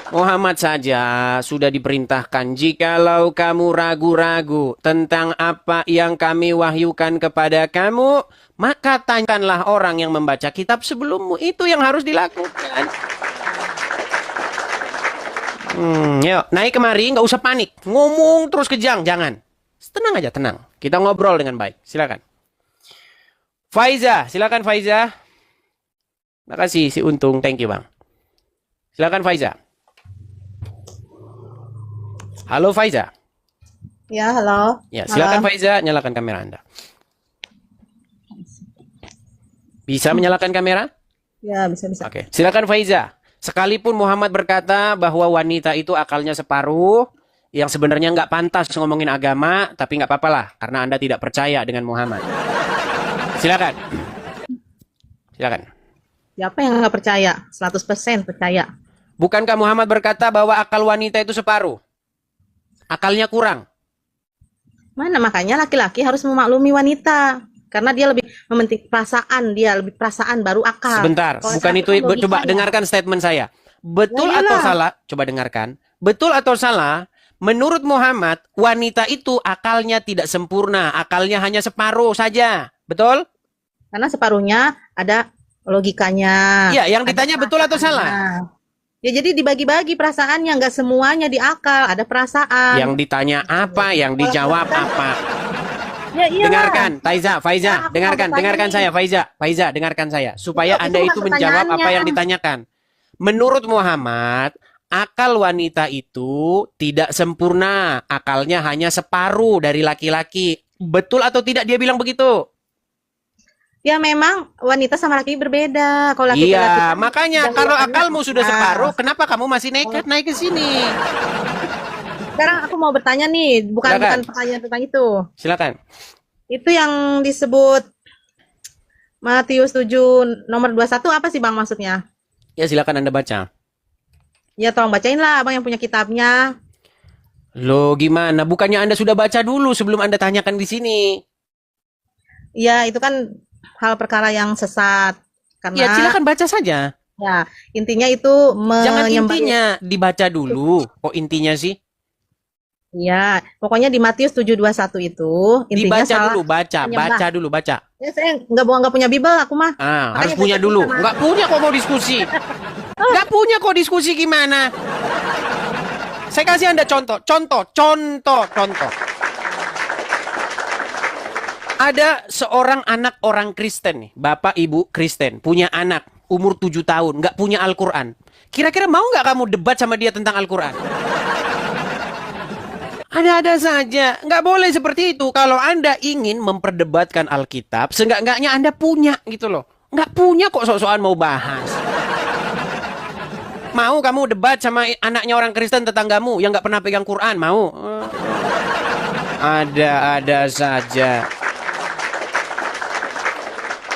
Muhammad saja sudah diperintahkan, jikalau kamu ragu-ragu tentang apa yang kami wahyukan kepada kamu, maka tanyakanlah orang yang membaca kitab sebelummu. Itu yang harus dilakukan. Yuk, naik kemari, nggak usah panik. Ngomong terus kejang, jangan. Tenang aja, tenang. Kita ngobrol dengan baik. Silakan. Faiza, silakan Faiza. Makasih si Untung, thank you Bang. Silakan Faiza. Halo Faiza. Ya, halo. Ya, silakan Malam. Faiza, nyalakan kamera Anda. Bisa menyalakan kamera? Ya, bisa. Oke, silakan Faiza. Sekalipun Muhammad berkata bahwa wanita itu akalnya separuh, yang sebenarnya nggak pantas ngomongin agama, tapi nggak apa-apa lah, karena Anda tidak percaya dengan Muhammad. Silakan. Silakan. Siapa yang nggak percaya? 100% percaya. Bukankah Muhammad berkata bahwa akal wanita itu separuh? Akalnya kurang. Mana makanya laki-laki harus memaklumi wanita. Karena dia lebih mementing perasaan, dia lebih perasaan baru akal. Sebentar, Kalau bukan satu itu. kan logikanya. Coba dengarkan statement saya. Betul Ya, atau iyalah. salah? Coba dengarkan. Betul atau salah? Menurut Muhammad, wanita itu akalnya tidak sempurna. Akalnya hanya separuh saja. Betul? Karena separuhnya ada logikanya. Iya, yang ada ditanya betul atau salah? perasaannya. Ya jadi dibagi-bagi perasaannya, nggak semuanya di akal, ada perasaan. Yang ditanya apa, yang dijawab apa. Ya iyalah. Dengarkan, Taiza, Nah, Faiza, aku mau dengarkan bertanya saya, nih. Faiza, dengarkan saya, supaya Itu Anda bukan itu menjawab apa yang pertanyaannya. ditanyakan. Menurut Muhammad, akal wanita itu tidak sempurna, akalnya hanya separuh dari laki-laki. Betul atau tidak dia bilang begitu? Ya memang wanita sama laki berbeda. Kalau laki-laki Iya, kan makanya yang kalau jawabannya akalmu sudah nah, separuh, kenapa kamu masih nekat naik ke sini? sekarang aku mau bertanya nih, bukan Silakan. pertanyaan tentang itu. Silakan. Itu yang disebut Matius 7 nomor 21 apa sih Bang maksudnya? Ya silakan Anda baca. Ya tolong bacain lah Abang yang punya kitabnya. Loh gimana? Bukannya Anda sudah baca dulu sebelum Anda tanyakan di sini? Ya itu kan hal perkara yang sesat. Ya Karena silakan baca saja. ya intinya itu Jangan menyembah. intinya, dibaca dulu. Kok intinya sih? Ya, pokoknya di Matius 7:21 itu intinya Dibaca salah. dulu, baca menyembah. dulu, baca. Ya, saya nggak punya Bible aku mah. Ah, Makanya harus punya baca dulu. sama- Nggak punya kok mau diskusi. Nggak punya kok diskusi gimana? Saya kasih Anda contoh. Ada seorang anak orang Kristen nih, bapak ibu Kristen, punya anak umur 7 tahun, nggak punya Al-Quran. Kira-kira mau nggak kamu debat sama dia tentang Al-Quran? Ada-ada saja, nggak boleh seperti itu. Kalau Anda ingin memperdebatkan Alkitab, seenggak-enggaknya Anda punya gitu loh. Nggak punya kok sok-sokan mau bahas. Mau kamu debat sama anaknya orang Kristen tetanggamu yang nggak pernah pegang Quran, mau? Ada-ada saja.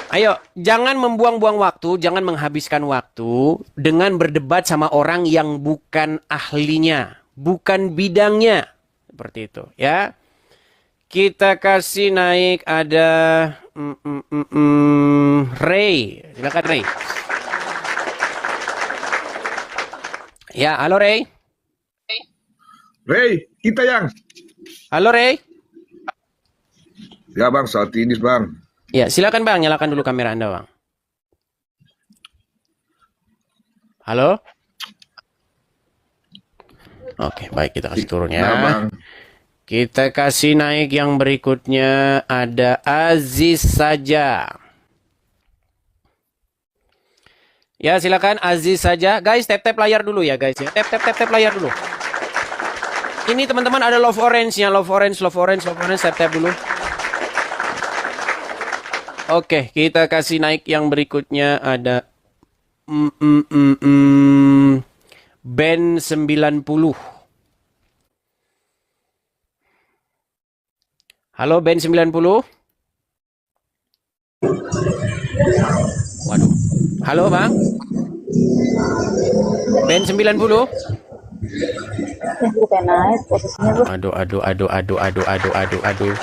Ayo, jangan membuang-buang waktu, jangan menghabiskan waktu dengan berdebat sama orang yang bukan ahlinya, bukan bidangnya. Seperti itu, ya. Kita kasih naik ada Ray. Silakan Ray. Ya, halo Ray. Ray, kita yang. Halo Ray. Ya bang, saat ini bang. Ya, silakan Bang, nyalakan dulu kamera Anda, Bang. Halo? Oke, baik, kita kasih turun ya. Ya bang. Kita kasih naik yang berikutnya, ada Aziz saja. Ya, silakan Aziz saja. Guys, tap-tap layar dulu ya, guys ya. Tap layar dulu. Ini teman-teman ada love orange-nya, love orange, tap-tap dulu. Oke, kita kasih naik yang berikutnya ada Ben 90. Halo Ben 90. Waduh. Halo Bang. Ben 90. Aduh.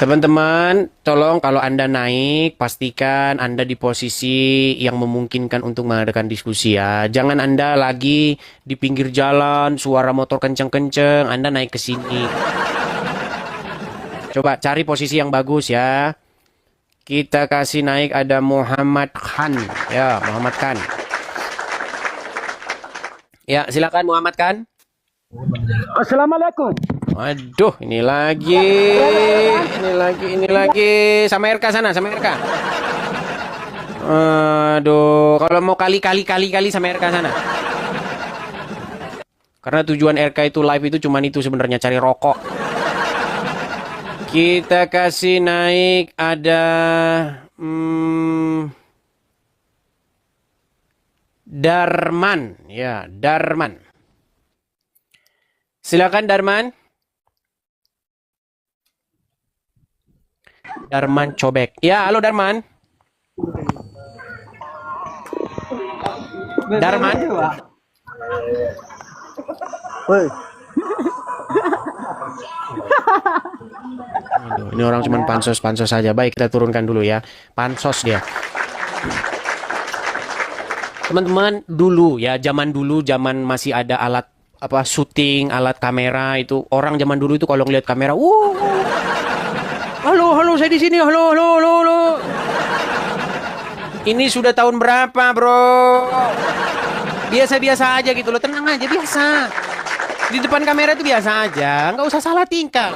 Teman-teman, tolong kalau Anda naik, pastikan Anda di posisi yang memungkinkan untuk mengadakan diskusi ya. Jangan Anda lagi di pinggir jalan, suara motor kenceng-kenceng, Anda naik ke sini. Coba cari posisi yang bagus ya. Kita kasih naik ada Muhammad Khan. Ya, Muhammad Khan. Ya, silakan Muhammad Khan. Assalamualaikum. Waduh, ini lagi sama RK sana, sama RK. Aduh, kalau mau kali sama RK sana. Karena tujuan RK itu live itu cuman itu sebenarnya cari rokok. Kita kasih naik ada Darman, ya Darman. Silakan Darman. Darman Cobek. Ya, halo Darman. Darman. Aduh, ini orang cuma pansos saja. Baik, kita turunkan dulu ya. Pansos dia. Teman-teman, dulu ya, zaman masih ada alat apa syuting, alat kamera itu. Orang zaman dulu itu kalau ngeliat kamera, halo, saya di sini, halo. Ini sudah tahun berapa, bro? Biasa-biasa aja gitu loh, tenang aja, biasa. Di depan kamera itu biasa aja, nggak usah salah tingkah.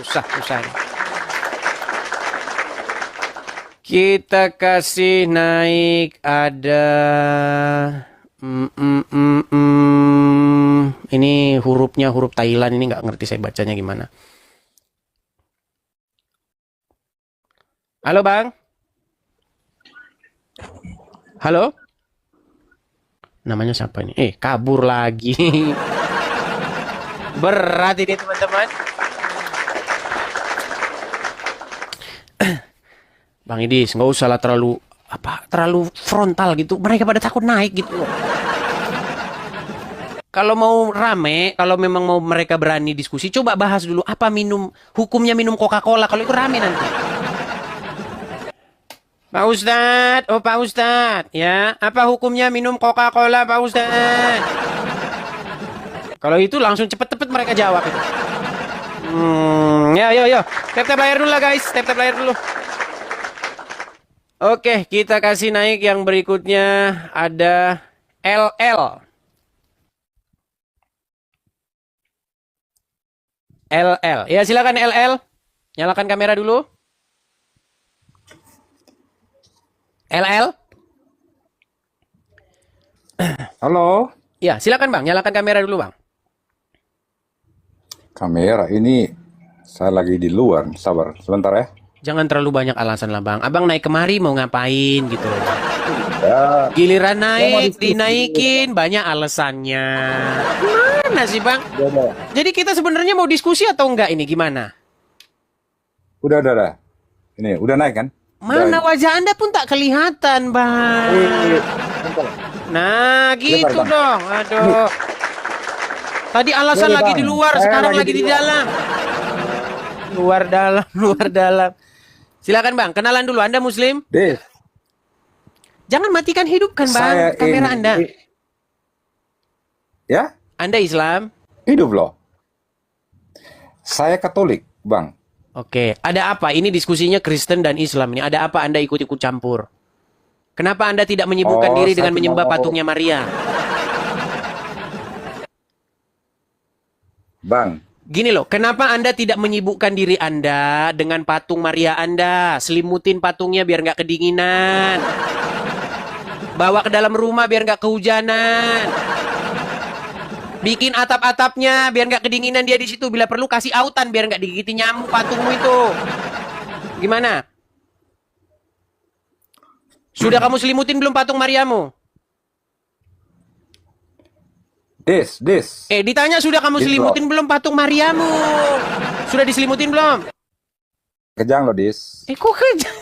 Susah. Kita kasih naik ada ini hurufnya huruf Thailand, ini nggak ngerti saya bacanya gimana. Halo Bang. Halo. Namanya siapa ini? Kabur lagi. Berat ini teman-teman. Bang Idis, nggak usah lah terlalu frontal gitu. Mereka pada takut naik gitu. Kalau mau rame, kalau memang mau mereka berani diskusi, coba bahas dulu apa hukumnya minum Coca-Cola. Kalau itu rame nanti. Pak Ustadz, Pak Ustadz, ya, apa hukumnya minum Coca-Cola, Pak Ustadz? Kalau itu langsung cepet-cepet mereka jawab itu. Yo. Tap-tap layar dulu lah guys, tap-tap layar dulu. Oke, kita kasih naik yang berikutnya ada LL. Ya silakan LL. Nyalakan kamera dulu. LL. Halo. Ya, silakan Bang, nyalakan kamera dulu, Bang. Kamera ini saya lagi di luar. Sabar, sebentar ya. Jangan terlalu banyak alasan lah, Bang. Abang naik kemari mau ngapain gitu. Ya, Giliran naik, dinaikin, banyak alasannya. Gimana sih, Bang? udah. Jadi kita sebenarnya mau diskusi atau enggak ini, gimana? Udah. Ini udah naik kan? Mana wajah Anda pun tak kelihatan, Bang. Nah, gitu dong. Aduh. Tadi alasan lagi di luar, sekarang lagi di dalam. Luar dalam. Silakan Bang, kenalan dulu. Anda Muslim? Des, Jangan matikan hidupkan Bang kamera Anda. Ya? Anda Islam? Hidup loh. Saya Katolik, Bang. Oke, ada apa? Ini diskusinya Kristen dan Islam ini. Ada apa Anda ikut-ikut campur? Kenapa Anda tidak menyibukkan diri dengan menyembah patungnya Maria? Bang, Gini loh, kenapa Anda tidak menyibukkan diri Anda dengan patung Maria Anda? Selimutin patungnya biar nggak kedinginan. Bawa ke dalam rumah biar nggak kehujanan. Bikin atap-atapnya biar nggak kedinginan dia di situ. Bila perlu kasih autan biar nggak digigiti nyamuk patungmu itu. Gimana? Sudah kamu selimutin belum patung Mariamu? Des. Ditanya sudah kamu selimutin belum patung Mariamu? Sudah diselimutin belum? Kejang loh, Des. Kok kerja?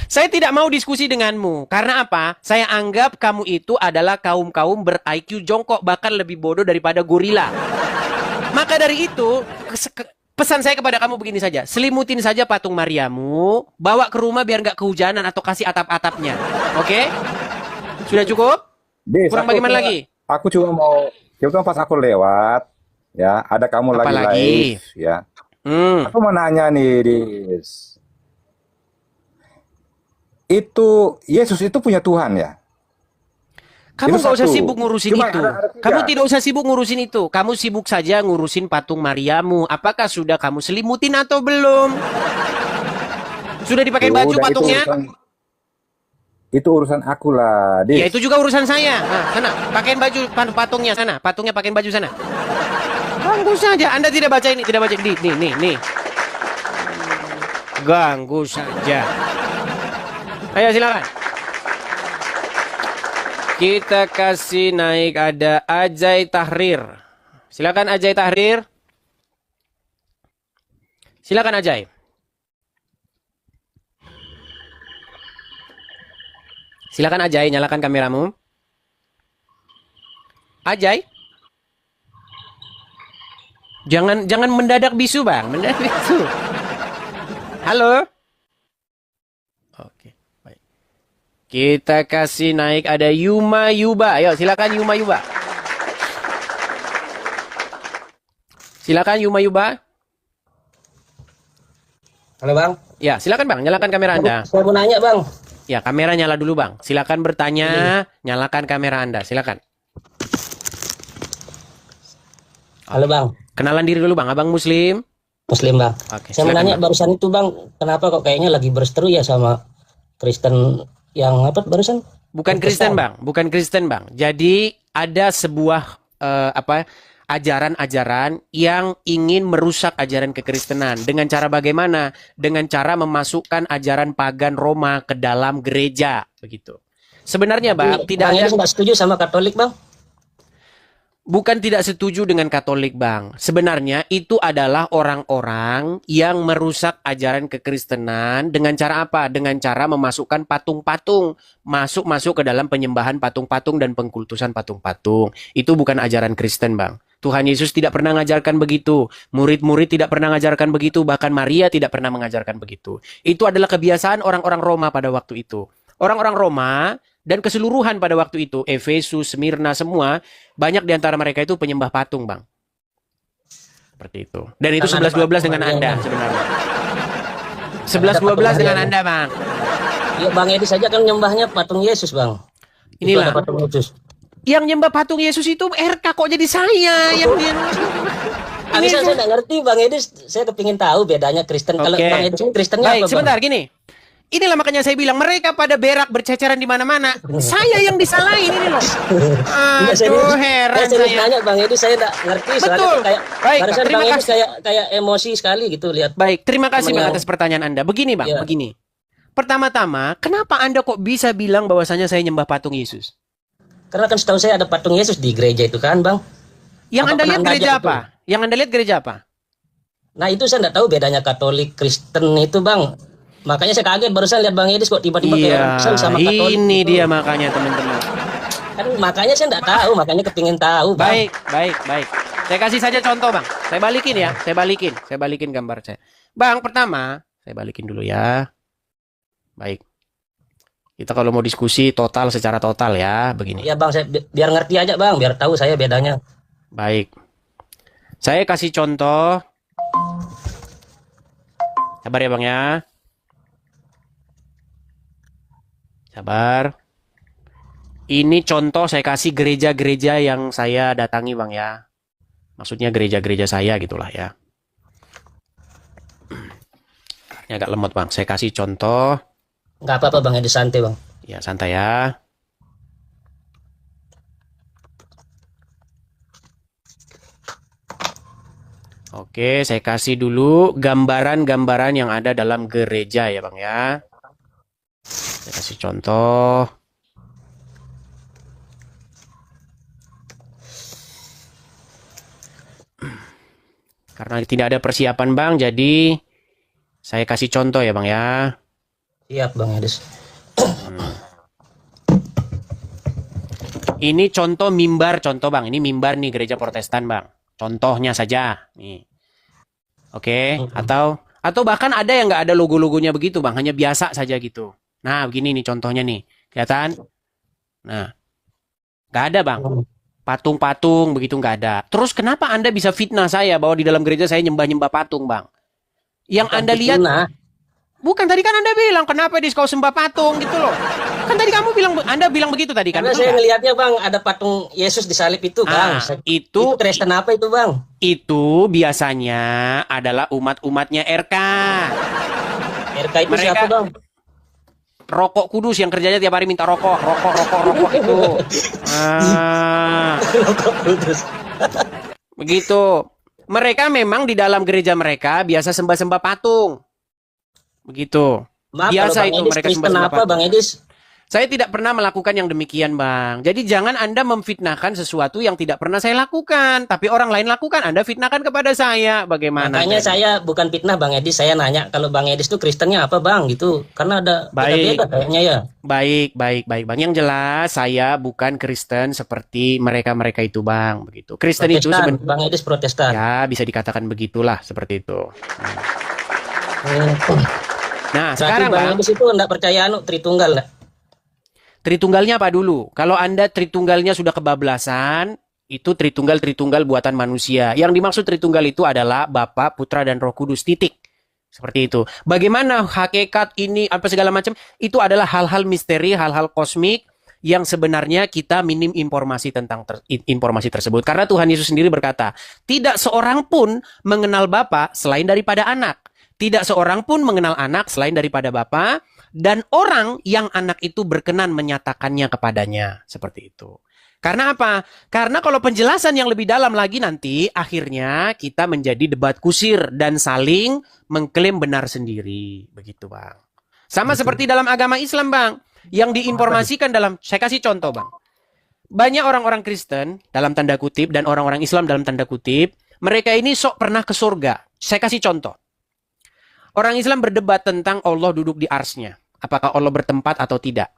Saya tidak mau diskusi denganmu. Karena apa? Saya anggap kamu itu adalah kaum-kaum ber-IQ jongkok, bahkan lebih bodoh daripada gorila. Maka dari itu, pesan saya kepada kamu begini saja. Selimutin saja patung Mariamu, bawa ke rumah biar nggak kehujanan atau kasih atap-atapnya. Oke? Sudah cukup? Des, Kurang bagaimana lagi? Aku cuma mau, pas aku lewat, ya, ada kamu Apa lagi lagi? live, ya. Aku mau nanya nih, Des. Itu, Yesus itu punya Tuhan ya? Kamu Itu nggak usah satu. sibuk ngurusin Cuma itu. ada tiga. Kamu tidak usah sibuk ngurusin itu. Kamu sibuk saja ngurusin patung Mariamu. Apakah sudah kamu selimutin atau belum? Sudah dipakai baju Udah, patungnya? Itu urusan aku lah, Des. Ya itu juga urusan saya. Nah, sana, pakein baju patungnya sana. Patungnya pakein baju sana. Ganggu saja. Anda tidak baca ini, tidak baca ini. Nih. Ganggu saja. Ayo silakan. Kita kasih naik ada Ajay Tahrir. Silakan Ajay Tahrir. Silakan Ajay. Silakan Ajay, nyalakan kameramu. Ajay. Jangan mendadak bisu, Bang. Mendadak bisu. Halo. Oke, baik. Kita kasih naik ada Yuma Yuba. Ayo, silakan Yuma Yuba. Silakan Yuma Yuba. Halo Bang. Ya, silakan Bang, nyalakan kamera Anda. Saya mau nanya Bang. Ya, kamera nyala dulu Bang. Silakan bertanya, nyalakan kamera Anda. Silakan. Halo Bang. Kenalan diri dulu Bang, Abang Muslim. Muslim Bang. Oke, Saya mau silakan, nanya Bang. barusan itu Bang, kenapa kok kayaknya lagi berseteru ya sama Kristen yang apa barusan? Bukan Kristen Bang, bukan Kristen Bang. Jadi ada sebuah ajaran-ajaran yang ingin merusak ajaran kekristenan. Dengan cara bagaimana? Dengan cara memasukkan ajaran pagan Roma ke dalam gereja, begitu. Sebenarnya Bang, tidak Bang ada. Edis nggak setuju sama Katolik Bang? Bukan tidak setuju dengan Katolik Bang. Sebenarnya itu adalah orang-orang yang merusak ajaran kekristenan dengan cara apa? Dengan cara memasukkan patung-patung masuk ke dalam penyembahan patung-patung dan pengkultusan patung-patung. Itu bukan ajaran Kristen Bang. Tuhan Yesus tidak pernah mengajarkan begitu. Murid-murid tidak pernah mengajarkan begitu. Bahkan Maria tidak pernah mengajarkan begitu. Itu adalah kebiasaan orang-orang Roma pada waktu itu. Orang-orang Roma dan keseluruhan pada waktu itu, Efesus, Smyrna, semua, banyak di antara mereka itu penyembah patung, Bang. Seperti itu. Dan itu 11-12 dengan Anda sebenarnya. 11-12 dengan Anda, Bang. Ya Bang Edis saja kan nyembahnya patung Yesus Bang. Inilah. Itu ada patung Yesus. Yang nyembah patung Yesus itu RK kok jadi saya yang dia. Ini saya nggak ngerti Bang Edis, saya kepingin tahu bedanya Kristen. Kalau Bang Edis ini Kristennya Baik, apa Bang? sebentar gini. Inilah makanya saya bilang mereka pada berak berceceran di mana-mana. Saya yang disalahin ini loh. Aduh, heran saya. saya. Nanya Bang Edis, saya nggak ngerti. Betul. Kayak, Baik, barusan terima Bang Edis kasih. kayak emosi sekali gitu lihat. Baik, terima kasih Bang Teman atas pertanyaan Anda. Begini Bang, Iya. begini. Pertama-tama, kenapa Anda kok bisa bilang bahwasanya saya nyembah patung Yesus? Karena kan setahu saya ada patung Yesus di gereja itu kan Bang. Yang Apa Anda lihat pernah gereja ngajak apa? Yang Anda lihat gereja apa? Nah itu saya nggak tahu bedanya Katolik Kristen itu Bang. Makanya saya kaget barusan lihat Bang Edis kok tiba-tiba kayak Kristen sama Katolik. Ini gitu. dia makanya teman-teman. Kan makanya saya nggak tahu, makanya kepingin tahu Bang. Baik. Saya kasih saja contoh Bang. Saya balikin ya, saya balikin gambar saya. Bang, pertama, saya balikin dulu ya. Baik. Kita kalau mau diskusi secara total ya, begini. Iya Bang, saya biar ngerti aja Bang, biar tahu saya bedanya. Baik. Saya kasih contoh. Sabar ya Bang ya. Sabar. Ini contoh saya kasih gereja-gereja yang saya datangi Bang ya. Maksudnya gereja-gereja saya gitulah ya. Ini agak lemot Bang. Saya kasih contoh. Nggak apa-apa Bang Edis, santai Bang. Ya santai ya. Oke, saya kasih dulu gambaran-gambaran yang ada dalam gereja ya Bang ya. Saya kasih contoh. Karena tidak ada persiapan Bang, jadi saya kasih contoh ya Bang ya. Siap Bang Edis. Ini contoh mimbar, contoh Bang. Ini mimbar nih gereja Protestan Bang. Contohnya saja nih. Oke, atau bahkan ada yang nggak ada logo-logonya begitu Bang, hanya biasa saja gitu. Nah, begini nih contohnya nih. Kelihatan? Nah. Nggak ada Bang. Patung-patung begitu nggak ada. Terus kenapa Anda bisa fitnah saya bahwa di dalam gereja saya nyembah-nyembah patung Bang? Yang Bukan Anda lihat fitnah. bukan, tadi kan Anda bilang kenapa kau sembah patung gitu loh. Kan tadi kamu bilang, Anda bilang begitu tadi kan? Karena betul saya nggak? ngelihatnya Bang, ada patung Yesus disalib itu Bang. Itu Kristen apa itu Bang? Itu biasanya adalah umat-umatnya RK. RK itu siapa Bang? Rokok kudus yang kerjanya tiap hari minta rokok itu. Rokok kudus. Begitu. Mereka memang di dalam gereja mereka biasa sembah-sembah patung. Begitu. Maaf, Biasa kalau Bang itu Edis mereka Kristen sembah-sembah apa patung. Bang Edis? Saya tidak pernah melakukan yang demikian, Bang. Jadi jangan Anda memfitnahkan sesuatu yang tidak pernah saya lakukan. Tapi orang lain lakukan, Anda fitnahkan kepada saya. Bagaimana? Makanya saya bukan fitnah Bang Edis, saya nanya kalau Bang Edis itu Kristennya apa Bang gitu. Karena ada beda-beda kayaknya ya. Baik, Bang. Yang jelas saya bukan Kristen seperti mereka-mereka itu, Bang. Begitu. Kristen itu Protestan, sebenarnya Bang Edis Protestan. ya bisa dikatakan begitulah, seperti itu. Nah, Berarti sekarang Bang Bang, Edis itu enggak percaya Tritunggal enggak? Tritunggalnya apa dulu? Kalau Anda Tritunggalnya sudah kebablasan, itu Tritunggal buatan manusia. Yang dimaksud Tritunggal itu adalah Bapa, Putra, dan Roh Kudus, titik. Seperti itu. Bagaimana hakikat ini apa segala macam itu adalah hal-hal misteri, hal-hal kosmik yang sebenarnya kita minim informasi tentang informasi tersebut. Karena Tuhan Yesus sendiri berkata, tidak seorang pun mengenal Bapa selain daripada anak. Tidak seorang pun mengenal anak selain daripada Bapa, dan orang yang anak itu berkenan menyatakannya kepadanya. Seperti itu. Karena apa? Karena kalau penjelasan yang lebih dalam lagi nanti, akhirnya kita menjadi debat kusir dan saling mengklaim benar sendiri. Begitu, Bang. Sama seperti dalam agama Islam, Bang. Yang diinformasikan dalam, saya kasih contoh, Bang. Banyak orang-orang Kristen, dalam tanda kutip, dan orang-orang Islam dalam tanda kutip, mereka ini sok pernah ke surga. Saya kasih contoh. Orang Islam berdebat tentang Allah duduk di arsnya. Apakah Allah bertempat atau tidak?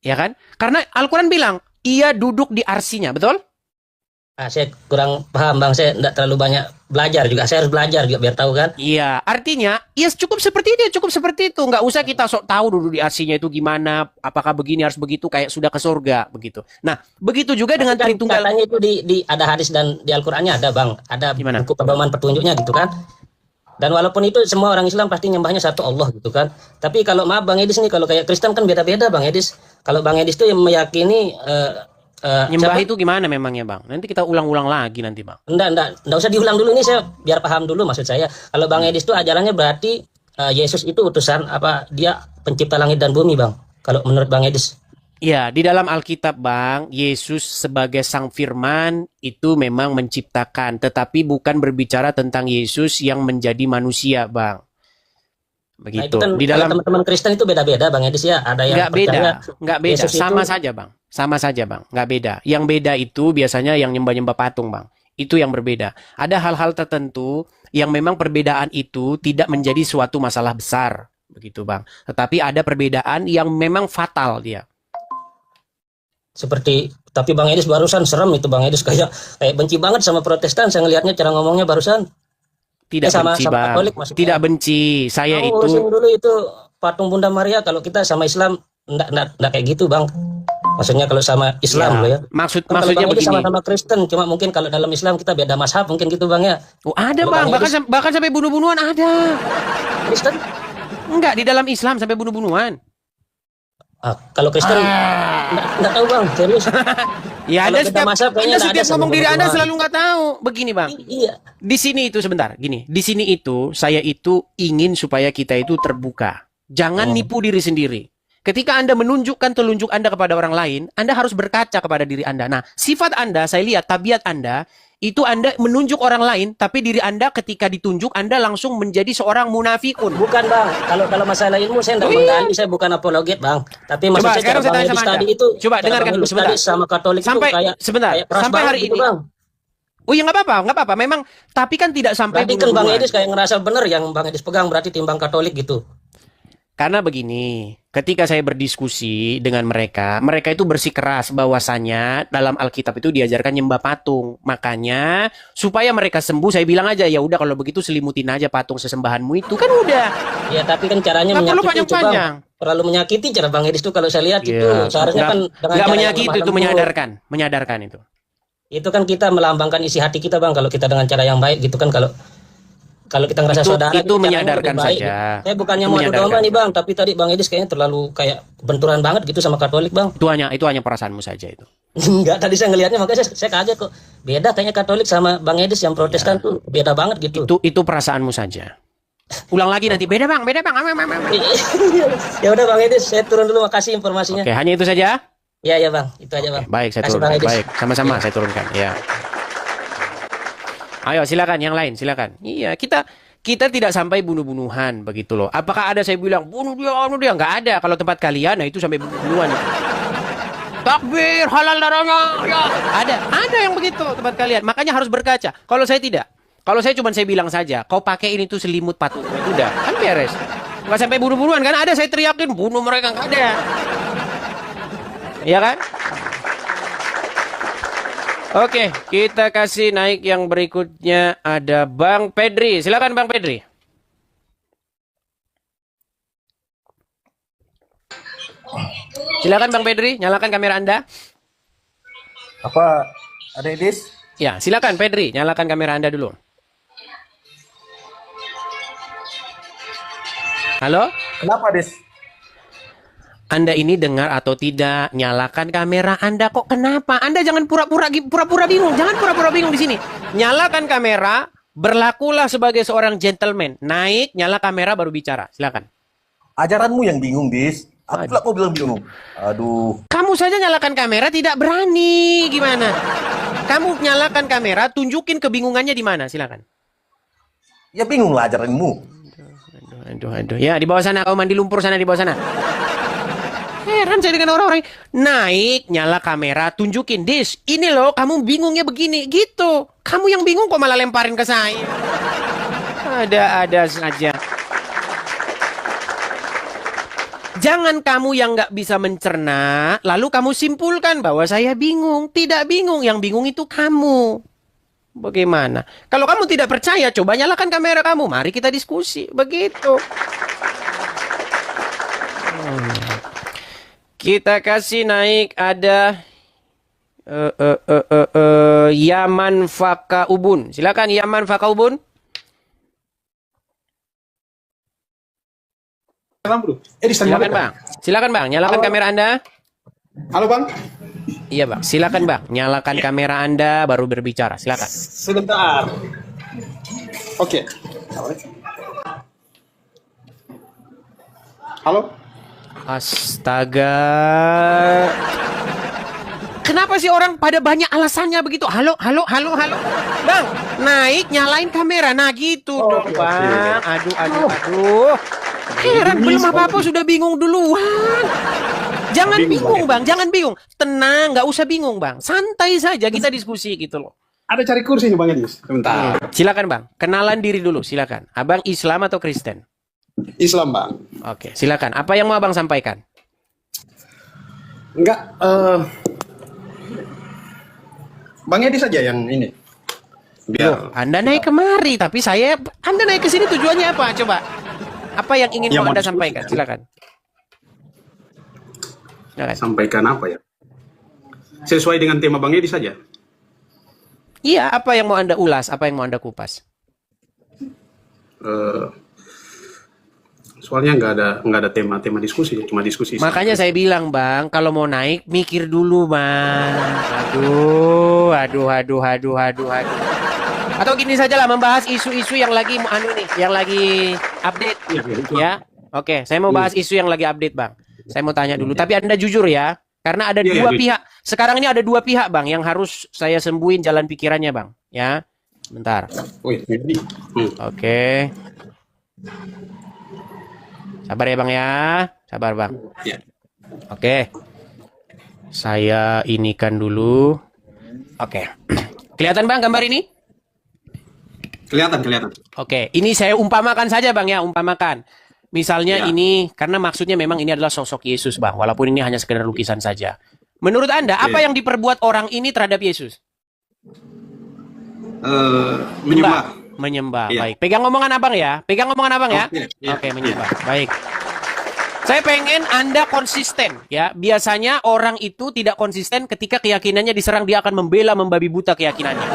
Ya kan? Karena Al-Quran bilang, ia duduk di arsinya, betul? Saya kurang paham, Bang. Saya tidak terlalu banyak belajar juga. Saya harus belajar juga biar tahu kan. Iya, artinya, ya cukup seperti itu, cukup seperti itu. Nggak usah kita sok tahu duduk di arsinya itu gimana, apakah begini, harus begitu, kayak sudah ke surga, begitu. Nah, begitu juga dengan Tritunggal. Katanya itu ada hadis dan di Al-Qur'annya ada, Bang. Ada Gimana? buku pedoman petunjuknya gitu kan. Dan walaupun itu semua orang Islam pasti nyembahnya satu Allah gitu kan. Tapi kalau maaf Bang Edis nih, kalau kayak Kristen kan beda-beda Bang Edis. Kalau Bang Edis tuh yang meyakini Nyembah itu gimana memangnya, Bang? Nanti kita ulang-ulang lagi nanti, Bang. Enggak usah diulang dulu nih, saya biar paham dulu maksud saya. Kalau Bang Edis tuh ajarannya berarti Yesus itu utusan apa, dia pencipta langit dan bumi, Bang. Kalau menurut Bang Edis. Ya, di dalam Alkitab, Bang, Yesus sebagai Sang Firman itu memang menciptakan, tetapi bukan berbicara tentang Yesus yang menjadi manusia, Bang. Begitu. Nah, itu kan di dalam teman-teman Kristen itu beda-beda, Bang Edis ya. Ada yang nggak beda, sama saja, Bang. Sama saja, Bang. Nggak beda. Yang beda itu biasanya yang nyembah-nyembah patung, Bang. Itu yang berbeda. Ada hal-hal tertentu yang memang perbedaan itu tidak menjadi suatu masalah besar, begitu, Bang. Tetapi ada perbedaan yang memang fatal dia. Seperti, tapi Bang Edis barusan serem itu Bang Edis kayak benci banget sama Protestan. Saya ngelihatnya cara ngomongnya barusan. Tidak benci, Bang. Katolik maksudnya. Tidak benci. Saya itu urusin dulu itu patung Bunda Maria. Kalau kita sama Islam enggak kayak gitu, Bang. Maksudnya kalau sama Islam loh ya. Maksudnya Bang Edis begini. sama-sama Kristen, cuma mungkin kalau dalam Islam kita beda mazhab mungkin gitu Bang ya. Oh, ada, Bang. Bahkan sampai bunuh-bunuhan ada. Kristen? Enggak, di dalam Islam sampai bunuh-bunuhan. Kalau Kristen enggak tahu Bang, serius. Ya, Kalau Anda beda mazhab kayaknya setiap nggak ada ngomong diri Anda bunuh-bunuhan. selalu nggak tahu. Begini, Bang. Iya. Di sini itu sebentar, gini. Di sini itu saya itu ingin supaya kita itu terbuka. Jangan nipu diri sendiri. Ketika Anda menunjukkan telunjuk Anda kepada orang lain, Anda harus berkaca kepada diri Anda. Nah, sifat Anda, saya lihat tabiat Anda, itu Anda menunjuk orang lain, tapi diri Anda ketika ditunjuk, Anda langsung menjadi seorang munafikun. Bukan Bang, kalau masalah ilmu saya enggak menggali, saya bukan apologet Bang. Tapi maksud saya sekarang saya Bang tanya Edis sama Anda. tadi itu, Coba cara dengarkan Bang dulu Edis sebentar. tadi sama Katolik Sampai itu kayak sebentar, keras sampai banget hari gitu, ini. Bang. Oh ya nggak apa-apa. Memang, tapi kan tidak sampai Berarti kan Bang bunuh-bunuhan. Edis kayak ngerasa bener yang Bang Edis pegang berarti timbang Katolik gitu. Karena begini, ketika saya berdiskusi dengan mereka itu bersikeras bahwasannya dalam Alkitab itu diajarkan nyembah patung. Makanya supaya mereka sembuh, saya bilang aja ya udah kalau begitu selimutin aja patung sesembahanmu itu kan udah. Ya tapi kan caranya Nggak perlu menyakiti itu Bang. panjang-panjang. Terlalu menyakiti cara Bang Edis itu kalau saya lihat itu seharusnya kan dengan nggak cara yang menyakiti lemah itu lembut. menyadarkan itu. Itu kan kita melambangkan isi hati kita Bang kalau kita dengan cara yang baik gitu kan, kalau kita ngerasa saudara itu gitu, caranya menyadarkan lebih baik. saja. Saya bukannya Itu mau adu domba menyadarkan. nih Bang, tapi tadi Bang Edis kayaknya terlalu kayak benturan banget gitu sama Katolik Bang. Itu hanya perasaanmu saja itu. Enggak, tadi saya ngelihatnya makanya saya kaget kok. Beda kayaknya Katolik sama Bang Edis yang Protestan tuh beda banget gitu. Itu perasaanmu saja. Ulang lagi nanti. Beda bang. Ya udah Bang Edis, saya turun dulu, makasih informasinya. Oke, hanya itu saja. Ya Bang, itu aja Bang. Baik, saya Kasih, Bang turunkan. Edis. Baik, sama-sama saya turunkan. Ya. Ayo silakan yang lain, silakan. Iya, kita tidak sampai bunuh-bunuhan begitu loh. Apakah ada saya bilang bunuh dia? Nggak ada. Kalau tempat kalian, nah itu sampai bunuh-bunuhan. Takbir, halal darahnya. Ya. Ada yang begitu tempat kalian. Makanya harus berkaca. Kalau saya tidak. Kalau saya cuma saya bilang saja, kau pakai ini tuh selimut patung. Udah, kan beres. Nggak sampai bunuh-bunuhan kan? Ada saya teriakin bunuh mereka, nggak ada. Iya kan? Oke, kita kasih naik yang berikutnya ada Bang Pedri. Silakan Bang Pedri. Silakan Bang Pedri, nyalakan kamera Anda. Apa ada Edis? Ya, silakan Pedri, nyalakan kamera Anda dulu. Halo? Kenapa, Dis? Anda ini dengar atau tidak? Nyalakan kamera Anda kok kenapa? Anda jangan pura-pura bingung. Jangan pura-pura bingung di sini. Nyalakan kamera, berlakulah sebagai seorang gentleman. Naik, nyala kamera baru bicara. Silakan. Ajaranmu yang bingung, Dis. Aku pula kau bilang bingung. Aduh. Kamu saja nyalakan kamera tidak berani. Gimana? Kamu nyalakan kamera, tunjukin kebingungannya di mana. Silakan. Ya bingung lah ajaranmu. Aduh. Ya, di bawah sana. Kau mandi lumpur sana di bawah sana. Heran saya dengan orang-orang. Naik, nyala kamera, tunjukin. Dis, ini loh, kamu bingungnya begini. Gitu. Kamu yang bingung kok malah lemparin ke saya. Ada saja. Jangan kamu yang nggak bisa mencerna, lalu kamu simpulkan bahwa saya bingung. Tidak bingung, yang bingung itu kamu. Bagaimana? Kalau kamu tidak percaya, coba nyalakan kamera kamu. Mari kita diskusi. Begitu. Kita kasih naik ada Yaman Fakaubun. Silakan Yaman Fakaubun. Silakan Bang. Silakan Bang, nyalakan kamera Anda. Halo Bang. Iya Bang, silakan Bang, nyalakan kamera Anda baru berbicara. Silakan. Sebentar. Oke. Halo. Astaga. Kenapa sih orang pada banyak alasannya begitu? Halo. Bang, naik nyalain kamera. Nah gitu dong, Bang. Aduh. Heran, belum apa-apa sudah bingung duluan. Jangan bingung, Bang. Jangan bingung. Tenang, nggak usah bingung, Bang. Santai saja kita diskusi gitu loh. Ada cari kursi nih Bang Edis. Sebentar. Silakan, Bang. Kenalan diri dulu, silakan. Abang Islam atau Kristen? Islam Bang. Oke, silakan. Apa yang mau Abang sampaikan? Enggak, Bang Edis saja yang ini. Biar. Loh, Anda naik kemari, tapi Anda naik ke sini tujuannya apa? Coba. Apa yang ingin mau Anda sampaikan? Silakan. Sampaikan apa ya? Sesuai dengan tema Bang Edis saja. Iya, apa yang mau Anda ulas? Apa yang mau Anda kupas? Soalnya nggak ada tema diskusi, cuma diskusi. Makanya saya bilang Bang, kalau mau naik mikir dulu Bang. Aduh. Atau gini saja lah, membahas isu-isu yang lagi yang lagi update ya. Oke, saya mau bahas isu yang lagi update Bang. Saya mau tanya dulu, tapi Anda jujur ya, karena ada dua pihak. Sekarang ini ada dua pihak Bang yang harus saya sembuhin jalan pikirannya Bang. Ya, bentar. Oke. Sabar ya Bang ya. Sabar Bang. Oke. Saya inikan dulu. Oke. Kelihatan Bang gambar ini? Kelihatan. Oke. Ini saya umpamakan saja Bang ya. Umpamakan. Misalnya ini, karena maksudnya memang ini adalah sosok Yesus Bang. Walaupun ini hanya sekedar lukisan saja. Menurut Anda, apa yang diperbuat orang ini terhadap Yesus? Menyembah. Baik. Pegang omongan Abang ya. Oke, menyembah. Baik. Saya pengen Anda konsisten ya. Biasanya orang itu tidak konsisten ketika keyakinannya diserang, dia akan membabi buta keyakinannya.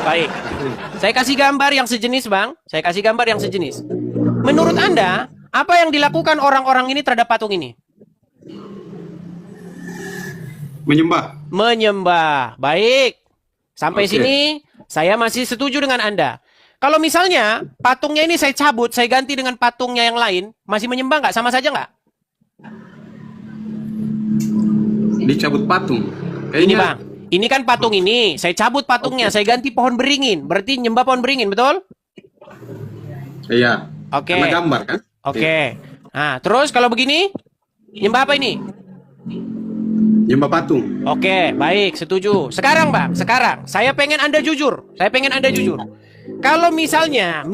Baik. Saya kasih gambar yang sejenis, Bang. Menurut Anda, apa yang dilakukan orang-orang ini terhadap patung ini? Menyembah. Baik. Sampai sini saya masih setuju dengan Anda. Kalau misalnya patungnya ini saya cabut, saya ganti dengan patungnya yang lain, masih menyembah nggak? Sama saja nggak? Dicabut patung. Ini Bang, ini kan patung ini, saya cabut patungnya, saya ganti pohon beringin, berarti nyembah pohon beringin, betul? Iya. Oke. Karena gambar kan? Oke. Nah, terus kalau begini, nyembah apa ini? Nyembah patung. Oke, baik, setuju. Sekarang Bang, saya pengen Anda jujur. Kalau misalnya,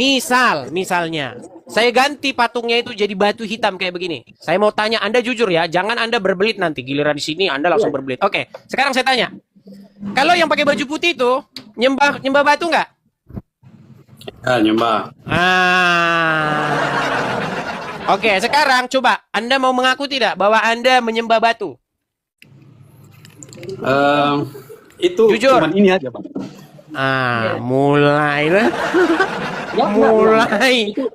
saya ganti patungnya itu jadi batu hitam kayak begini. Saya mau tanya Anda jujur ya, jangan Anda berbelit nanti. Giliran di sini Anda langsung berbelit. Oke, sekarang saya tanya. Kalau yang pakai baju putih itu nyembah batu nggak? Nyembah. Oke, sekarang coba Anda mau mengaku tidak bahwa Anda menyembah batu? Itu jujur. cuman ini aja Bang. Mulai lah.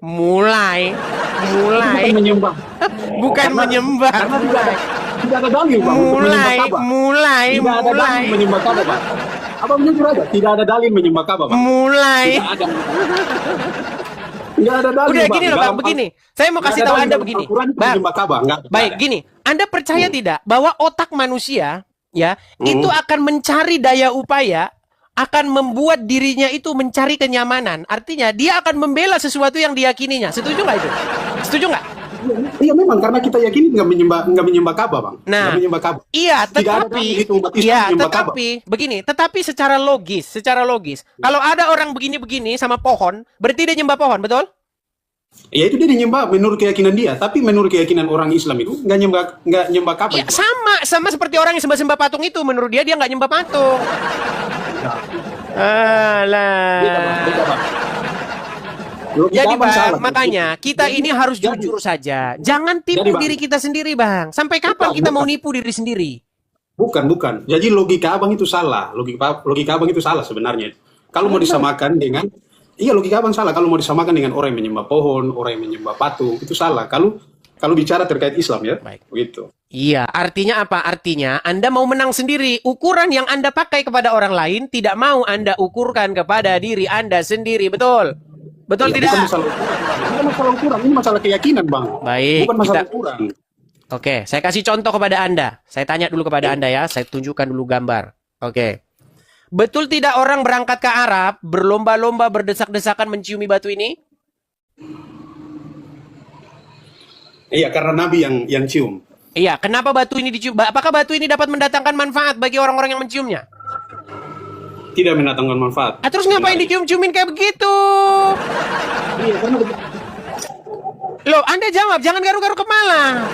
Mulai. Bukan menyembah. Bukan menyembah. Karena tidak ada dalil, Bang. untuk menyembah Ka'bah. Tidak ada dalil menyembah Ka'bah, Bang. Abang jujur aja, tidak ada dalil menyembah Ka'bah, Bang. Mulai. Tidak ada. Tidak ada dalil, Udah Bang. gini loh, Bang, begini. Saya mau kasih tahu Anda begini. Bang, menyembah Ka'bah, enggak. baik, gini. Anda percaya tidak bahwa otak manusia ya itu akan mencari daya upaya, akan membuat dirinya itu mencari kenyamanan. Artinya dia akan membela sesuatu yang diyakininya. Setuju nggak itu? Setuju nggak? Iya memang karena kita yakin nggak menyembah Ka'bah, Bang. Nah, nggak menyembah Ka'bah. Iya, Tidak ada tetapi dalil itu umat Islam ya, menyembah Ka'bah. tetapi secara logis, kalau ada orang begini-begini sama pohon, berarti dia nyembah pohon, betul? Ya itu dia nyembah menurut keyakinan dia, tapi menurut keyakinan orang Islam itu nggak nyembah Ka'bah. Ya, sama seperti orang yang sembah patung itu, menurut dia nggak nyembah patung. Alah. Jadi Bang, makanya kita ini harus jujur saja. Jangan tipu diri kita sendiri, Bang. Sampai kapan kita mau nipu diri sendiri? Bukan. Jadi logika abang itu salah. Logika abang itu salah sebenarnya. Kalau mau disamakan dengan, logika abang salah. Kalau mau disamakan dengan orang yang menyembah pohon, orang yang menyembah patung, itu salah. Kalau bicara terkait Islam ya, begitu. Iya, artinya apa? Artinya Anda mau menang sendiri. Ukuran yang Anda pakai kepada orang lain tidak mau Anda ukurkan kepada diri Anda sendiri, betul? Betul tidak? Bukan masalah ukuran, ini masalah keyakinan, Bang. Baik, bukan masalah ukuran. Oke, saya kasih contoh kepada Anda. Saya tanya dulu kepada Anda ya, saya tunjukkan dulu gambar. Oke. Betul tidak orang berangkat ke Arab, berlomba-lomba berdesak-desakan menciumi batu ini? Iya, karena Nabi yang cium. Iya, kenapa batu ini dicium? Apakah batu ini dapat mendatangkan manfaat bagi orang-orang yang menciumnya? Tidak mendatangkan manfaat. Terus ngapain dicium-ciumin kayak begitu? Iya, karena Loh, Anda jawab, jangan garu-garu kepala.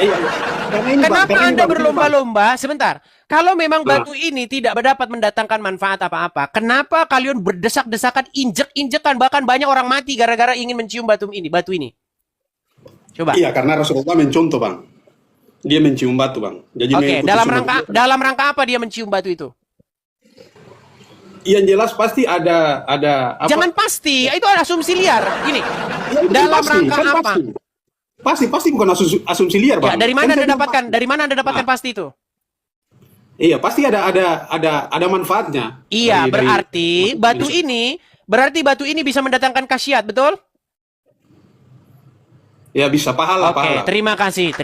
Kenapa Anda berlomba-lomba? Sebentar. Kalau memang batu ini tidak dapat mendatangkan manfaat apa-apa, kenapa kalian berdesak-desakan, injek-injekan, bahkan banyak orang mati gara-gara ingin mencium batu ini? Coba. Iya, karena Rasulullah mencontoh, Bang. Dia mencium batu, Bang. Oke, dalam rangka apa dia mencium batu itu? Yang jelas pasti ada apa? Jangan pasti, itu ada asumsi liar. Gini. Ya, dalam pasti, rangka kan apa? Pasti bukan asumsi liar, Bang. Ya, dari mana Anda dapatkan? Dari mana Anda dapatkan pasti itu? Iya, pasti ada manfaatnya. Iya, berarti batu ini bisa mendatangkan khasiat, betul? Ya, bisa pahala. Oke, terima kasih.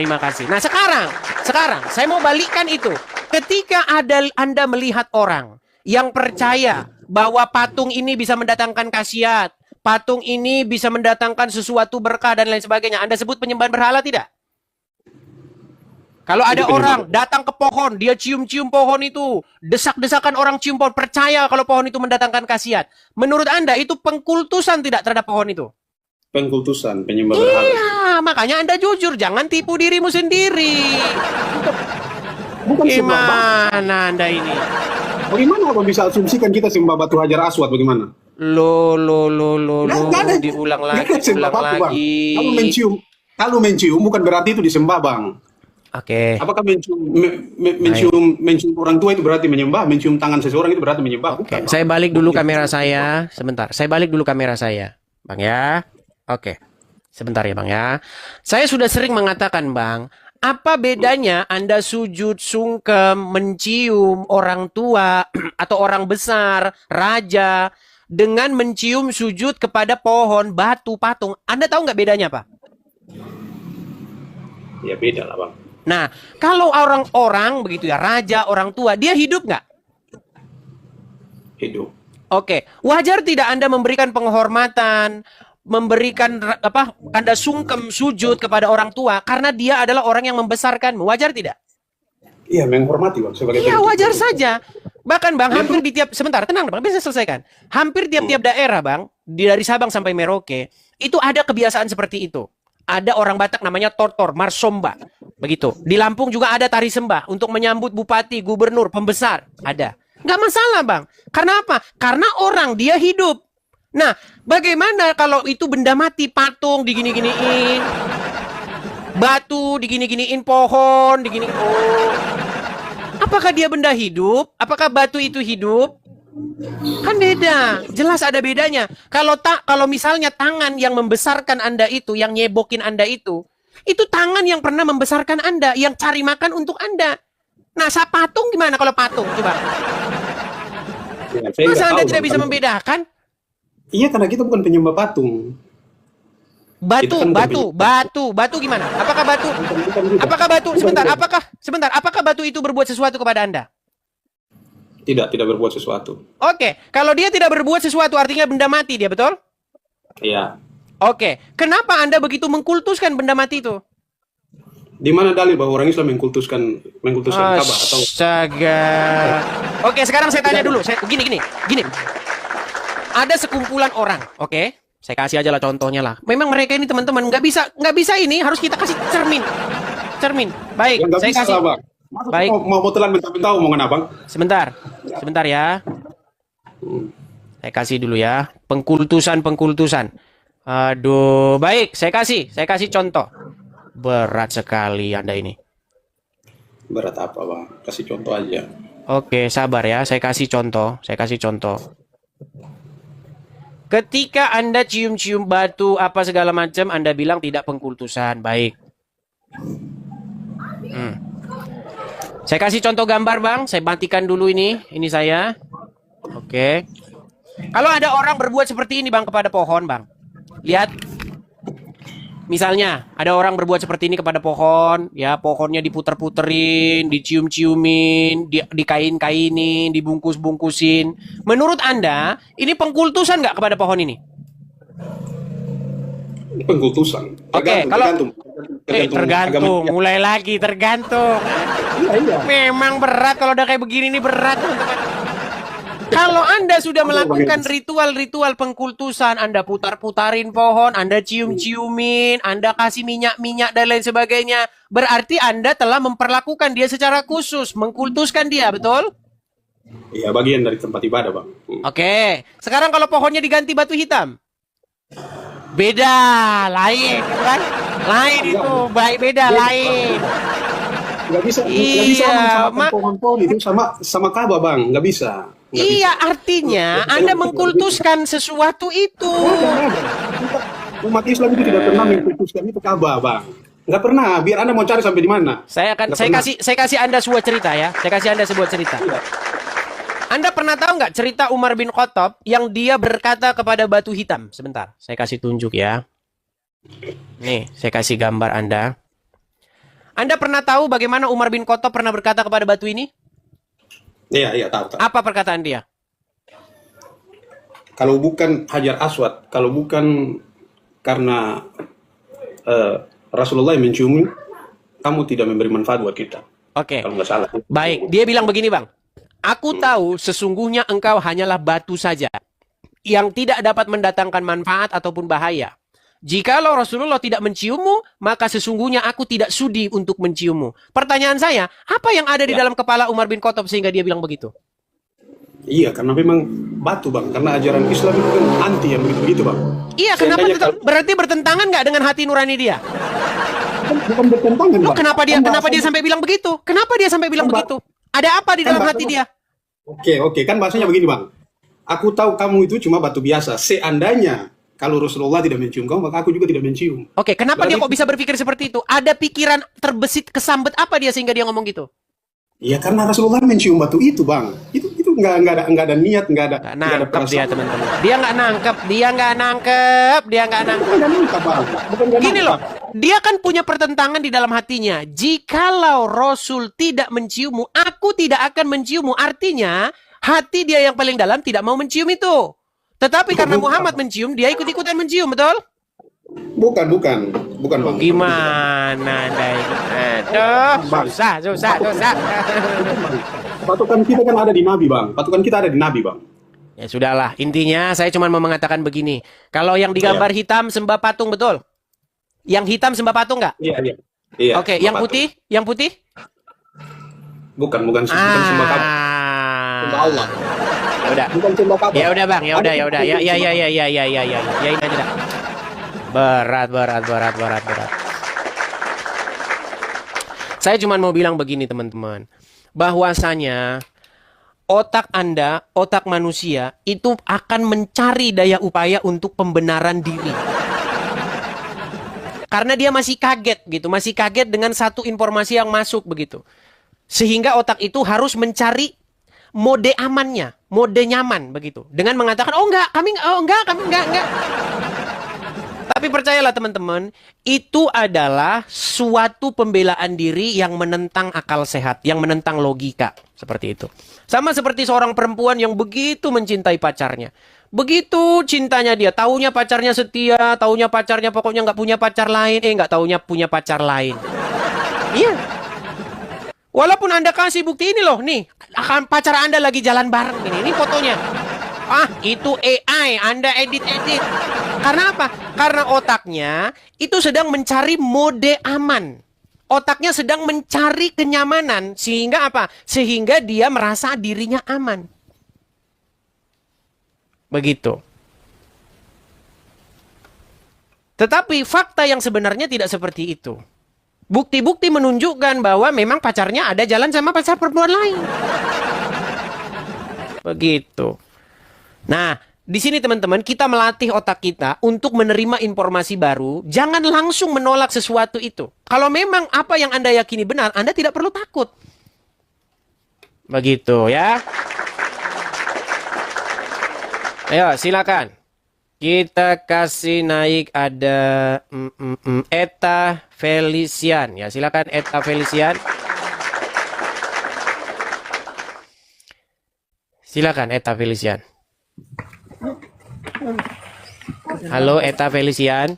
Nah, sekarang saya mau balikkan itu. Ketika Anda melihat orang yang percaya bahwa patung ini bisa mendatangkan khasiat, patung ini bisa mendatangkan sesuatu berkah dan lain sebagainya, Anda sebut penyembahan berhala tidak? Kalau ada orang datang ke pohon, dia cium-cium pohon itu, desak-desakan orang cium pohon, percaya kalau pohon itu mendatangkan khasiat. Menurut Anda itu pengkultusan tidak terhadap pohon itu? Pengkultusan, penyembah berhala. Iya, makanya Anda jujur, jangan tipu dirimu sendiri. Bukan gimana Anda ini? Bagaimana Abang bisa asumsikan kita sembah batu Hajar Aswad bagaimana? Diulang lagi. Kalau mencium bukan berarti itu disembah, Bang. Oke. Apakah mencium orang tua itu berarti menyembah? Mencium tangan seseorang itu berarti menyembah? Bukan. Saya balik dulu kamera saya. Sebentar. Saya balik dulu kamera saya. Bang ya. Oke. Sebentar ya, Bang ya. Saya sudah sering mengatakan, Bang, apa bedanya Anda sujud sungkem, mencium orang tua atau orang besar, raja, dengan mencium sujud kepada pohon, batu, patung? Anda tahu nggak bedanya apa? Ya beda lah, Bang. Nah, kalau orang-orang begitu ya, raja, orang tua, dia hidup nggak? Hidup. Oke, wajar tidak Anda memberikan penghormatan, memberikan Anda sungkem sujud kepada orang tua karena dia adalah orang yang membesarkanmu, wajar tidak? Iya, menghormati, Bang. Iya, wajar saja. Bahkan, Bang, hampir di tiap, sebentar, tenang, Bang, bisa selesaikan. Hampir tiap-tiap daerah, Bang, dari Sabang sampai Merauke, itu ada kebiasaan seperti itu. Ada orang Batak namanya Tortor, Marsomba. Begitu. Di Lampung juga ada tari sembah untuk menyambut bupati, gubernur, pembesar. Ada. Nggak masalah, Bang. Karena apa? Karena orang dia hidup. Nah, bagaimana kalau itu benda mati, patung digini-giniin, batu digini-giniin, pohon digini. Oh. Apakah dia benda hidup? Apakah batu itu hidup? Kan beda, jelas ada bedanya. Kalau misalnya tangan yang membesarkan Anda itu, yang nyebokin Anda itu tangan yang pernah membesarkan Anda, yang cari makan untuk Anda. Nah, patung gimana kalau patung? Coba. Ya, saya Masa nggak Anda tahu, tidak Bang. bisa membedakan? Iya, karena kita bukan penyembah patung. Itu kan Batu gimana? Apakah batu? Apakah batu itu berbuat sesuatu kepada Anda? Tidak berbuat sesuatu. Oke, kalau dia tidak berbuat sesuatu artinya benda mati dia, betul? Iya. Oke, kenapa Anda begitu mengkultuskan benda mati itu? Di mana dalil bahwa orang Islam mengkultuskan Ka'bah atau Astaga. Oke, sekarang saya tanya dulu. Gini. Ada sekumpulan orang, oke? Saya kasih aja lah contohnya lah. Memang mereka ini teman-teman nggak bisa ini, harus kita kasih cermin. Baik, ya, nggak saya bisa kasih. lah, Bang. Masa Baik. Mau telan minta omongan abang? Sebentar ya. Saya kasih dulu ya. Pengkultusan. Aduh, baik. Saya kasih contoh. Berat sekali Anda ini. Berat apa, Bang? Kasih contoh aja. Oke, sabar ya. Saya kasih contoh. Ketika Anda cium-cium batu apa segala macam, Anda bilang tidak pengkultusan. Baik. Saya kasih contoh gambar, Bang. Saya matikan dulu ini. Ini saya. Oke. Kalau ada orang berbuat seperti ini, Bang, kepada pohon, Bang. Lihat. Misalnya, ada orang berbuat seperti ini kepada pohon. Ya, pohonnya diputer-puterin, dicium-ciumin, dikain-kainin, dibungkus-bungkusin. Menurut Anda, ini pengkultusan nggak kepada pohon ini? Pengkultusan. Oke, kalau tergantung. Mulai lagi tergantung. Iya. Memang berat kalau udah kayak begini nih, berat, teman-teman. Kalau Anda sudah melakukan ritual-ritual pengkultusan, Anda putar-putarin pohon, Anda cium-ciumin, Anda kasih minyak-minyak dan lain sebagainya, berarti Anda telah memperlakukan dia secara khusus, mengkultuskan dia, betul? Iya, bagian dari tempat ibadah, Bang. Oke. Sekarang kalau pohonnya diganti batu hitam, beda, lain, kan? Lain itu, lain. Nggak bisa sama pohon-pohon itu sama Ka'bah, Bang. Nggak bisa. Iya, artinya Anda mengkultuskan sesuatu itu. Umat Islam itu tidak pernah mengkultuskan itu Ka'bah, Bang. Nggak pernah. Biar Anda mau cari sampai di mana. Saya kasih Anda sebuah cerita ya. Iya. Anda pernah tahu nggak cerita Umar bin Khattab yang dia berkata kepada batu hitam? Sebentar, saya kasih tunjuk ya. Nih, saya kasih gambar Anda. Anda pernah tahu bagaimana Umar bin Khattab pernah berkata kepada batu ini? Iya, tahu. Apa perkataan dia? Kalau bukan Hajar Aswad, kalau bukan karena Rasulullah yang mencium, kamu tidak memberi manfaat buat kita. Oke. Kalau nggak salah. Baik, dia bilang begini, Bang. Aku tahu sesungguhnya engkau hanyalah batu saja yang tidak dapat mendatangkan manfaat ataupun bahaya. Jikalau Rasulullah tidak menciummu, maka sesungguhnya aku tidak sudi untuk menciummu. Pertanyaan saya, apa yang ada di dalam kepala Umar bin Khattab sehingga dia bilang begitu? Iya, karena memang batu, Bang. Karena ajaran Islam itu kan anti yang begitu, Bang. Iya, kenapa berarti bertentangan nggak dengan hati nurani dia? Bukan bertentangan, Bang. Kenapa dia sampai bilang begitu? Begitu? Ada apa di dalam hati dia? Oke. Kan bahasanya begini, Bang. Aku tahu kamu itu cuma batu biasa. Seandainya kalau Rasulullah tidak mencium kamu, maka aku juga tidak mencium. Oke, kenapa dia kok bisa berpikir seperti itu? Ada pikiran terbesit, kesambet apa dia sehingga dia ngomong gitu? Iya, karena Rasulullah mencium batu itu, Bang. Itu nggak ada niat, nggak ada nangkep dia, perasaan. teman-teman. Dia nggak nangkep. Bang. Gini loh, dia kan punya pertentangan di dalam hatinya. Jikalau Rasul tidak menciummu, aku tidak akan menciummu. Artinya, hati dia yang paling dalam tidak mau mencium itu. Tetapi karena Muhammad mencium, dia ikut-ikutan mencium, betul? Bukan, Bang. Gimana, Aduh, susah. Patokan kita kan ada di Nabi, Bang. Ya sudahlah, intinya saya cuma mau mengatakan begini. Kalau yang digambar hitam sembah patung, betul? Yang hitam sembah patung nggak? Iya. Oke, yang putih? Bukan sembah kamu. Sembah Allah. Ya udah, Bang. Ya udah. Ya ini aja dah. Berat. Saya cuma mau bilang begini, teman-teman. Bahwasanya otak Anda, otak manusia, itu akan mencari daya upaya untuk pembenaran diri. Karena dia masih kaget gitu, masih kaget dengan satu informasi yang masuk begitu. Sehingga otak itu harus mencari mode amannya, mode nyaman begitu. Dengan mengatakan, kami enggak. Tapi percayalah teman-teman, itu adalah suatu pembelaan diri yang menentang akal sehat, yang menentang logika. Seperti itu. Sama seperti seorang perempuan yang begitu mencintai pacarnya. Begitu cintanya dia, taunya pacarnya setia, taunya pacarnya pokoknya nggak punya pacar lain, nggak taunya punya pacar lain. Iya. Walaupun Anda kasih bukti ini loh, nih, akan pacar Anda lagi jalan bareng ini fotonya. Itu AI, Anda edit-edit. Karena apa? Karena otaknya itu sedang mencari mode aman. Otaknya sedang mencari kenyamanan. Sehingga apa? Sehingga dia merasa dirinya aman. Begitu. Tetapi fakta yang sebenarnya tidak seperti itu. Bukti-bukti menunjukkan bahwa memang pacarnya ada jalan sama pacar perempuan lain. Begitu. Nah, di sini teman-teman kita melatih otak kita untuk menerima informasi baru. Jangan langsung menolak sesuatu itu. Kalau memang apa yang Anda yakini benar, Anda tidak perlu takut. Begitu ya. Ayo silakan. Kita kasih naik ada Eta Felician. Ya silakan Eta Felician. Silakan Eta Felician. Halo Eta Felician.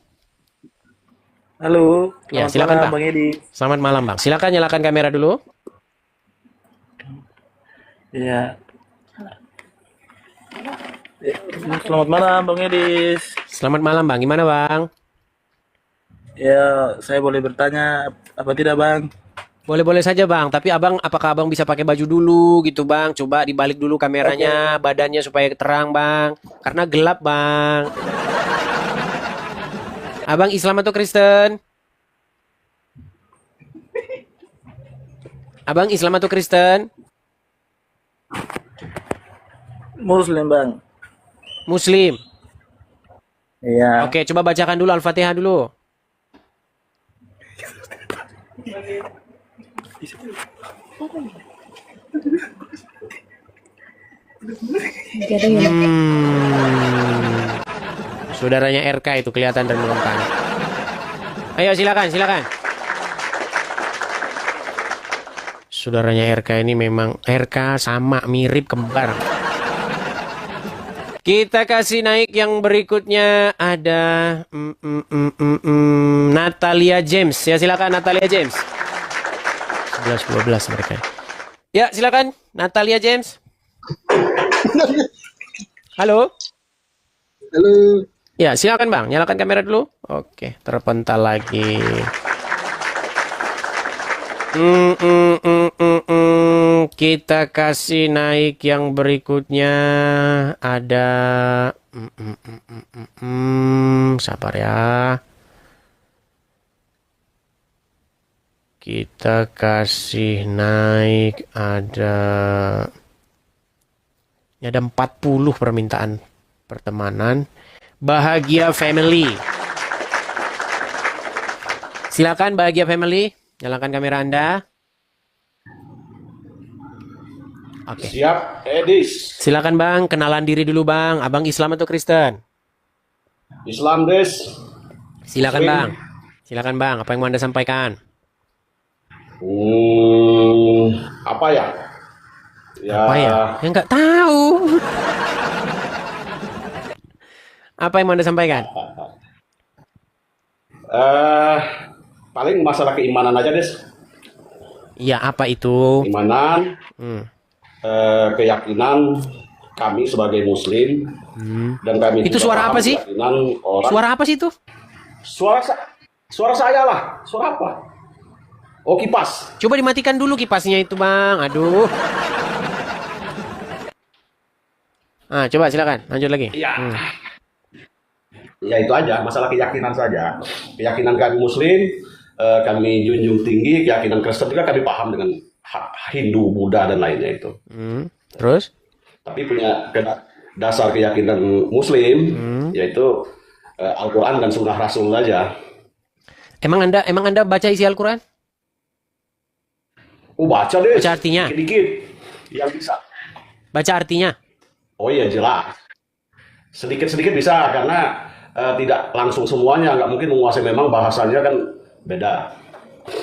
Halo. Ya silakan malam, Bang. Bang Edi. Selamat malam Bang. Silakan nyalakan kamera dulu. Ya. Selamat malam Bang Edis. Selamat malam Bang. Gimana Bang? Ya, saya boleh bertanya apa tidak Bang? Boleh-boleh saja Bang, tapi apakah Abang bisa pakai baju dulu gitu Bang? Coba dibalik dulu kameranya, badannya supaya terang Bang. Karena gelap Bang. Abang Islam atau Kristen? Abang Islam atau Kristen? Muslim Bang. Muslim. Iya. Oke, coba bacakan dulu Al-Fatihah dulu. Saudaranya RK itu kelihatan dari mukanya. Ayo silakan. Saudaranya RK ini memang RK sama mirip kembar. Kita kasih naik yang berikutnya ada Natalia James. Ya silakan Natalia James. 11-12 mereka. Ya silakan Natalia James. Halo. Halo. Ya silakan Bang, nyalakan kamera dulu. Oke, terpental lagi. Kita kasih naik yang berikutnya ada sabar ya. Kita kasih naik ada 40 permintaan pertemanan. Bahagia Family. Silakan Bahagia Family, nyalakan kamera Anda. Oke. Siap, Edis. Silakan Bang, kenalan diri dulu Bang. Abang Islam atau Kristen? Islam, Des. Silakan Bang. Silakan Bang, apa yang mau Anda sampaikan? Apa ya? Apa ya? Ya nggak tahu. Apa yang mau Anda sampaikan? Paling masalah keimanan aja, Des. Iya, apa itu? Keimanan, keyakinan kami sebagai Muslim, dan kami itu juga suara paham apa sih? keyakinan orang. Suara apa sih itu? Suara saya lah. Suara apa? Oh, kipas. Coba dimatikan dulu kipasnya itu Bang. Aduh. Coba silakan, lanjut lagi. Iya. Ya itu aja, masalah keyakinan saja. Keyakinan kami Muslim, kami junjung tinggi. Keyakinan Kristen juga kami paham dengan Hindu, Buddha dan lainnya itu. Terus? Tapi punya dasar keyakinan Muslim, yaitu Al-Quran dan Sunnah Rasul aja. Emang anda baca isi Al-Quran? Oh, baca deh. Baca artinya? Dikit-dikit. Yang bisa. Baca artinya? Oh iya, jelas. Sedikit-sedikit bisa, karena tidak langsung semuanya. Nggak mungkin menguasai, memang bahasanya kan beda.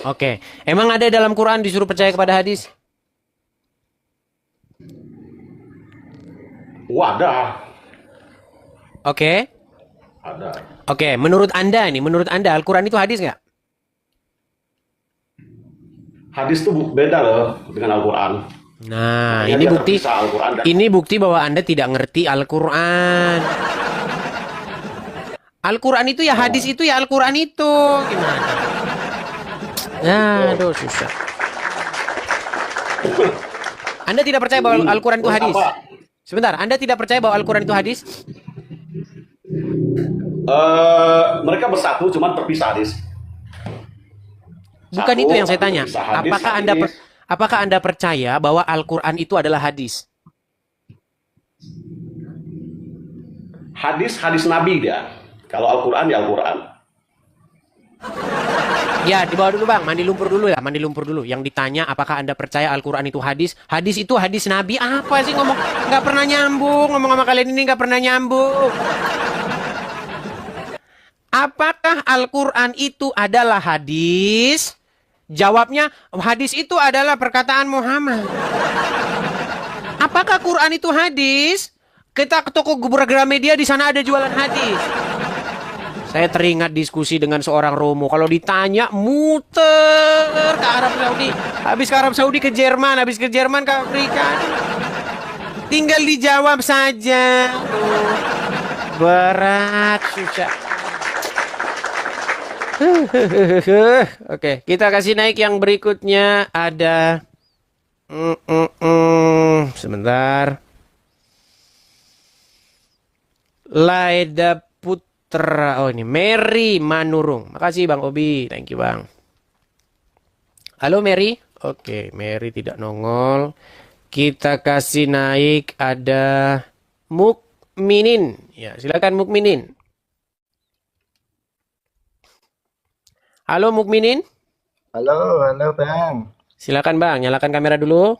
Oke. Emang ada dalam Quran disuruh percaya kepada hadis? Ada. Oke. Ada. Oke, menurut Anda Al-Quran itu hadis nggak? Hadis itu beda loh dengan Al-Quran. Nah, Makanya ini dia bukti terpisah Al-Quran dan- ini bukti bahwa Anda tidak ngerti Al-Quran. Al-Quran itu ya hadis itu ya Al-Quran itu. Gimana? Ya, aduh susah. Anda tidak percaya bahwa Al-Quran itu hadis? Sebentar, Anda tidak percaya bahwa Al-Quran itu hadis? Mereka bersatu, cuman terpisah hadis. Bukan Satu, itu yang saya tanya. terpisah hadis, Apakah Anda percaya bahwa Al-Quran itu adalah hadis? Hadis Nabi dia. Kalau Al-Quran ya Al-Quran. Ya, dibawa dulu Bang, mandi lumpur dulu. Yang ditanya apakah Anda percaya Al-Quran itu hadis? Hadis itu hadis Nabi apa sih ngomong? Nggak pernah nyambung, ngomong sama kalian ini nggak pernah nyambung. Apakah Al-Quran itu adalah hadis? Jawabnya, hadis itu adalah perkataan Muhammad. Apakah Quran itu hadis? Kita ke toko Gramedia, di sana ada jualan hadis. Saya teringat diskusi dengan seorang Romo. Kalau ditanya, muter ke Arab Saudi. Habis ke Arab Saudi ke Jerman. Habis ke Jerman ke Afrika. Tinggal dijawab saja. Berat, susah. Oke, kita kasih naik yang berikutnya. Ada sebentar. Laida Putra. Oh, ini Mary Manurung. Makasih Bang Obi. Thank you Bang. Halo Mary. Oke, Mary tidak nongol. Kita kasih naik. Ada Mukminin. Ya, silakan Mukminin. Halo Mukminin. Halo Bang. Silakan Bang, nyalakan kamera dulu.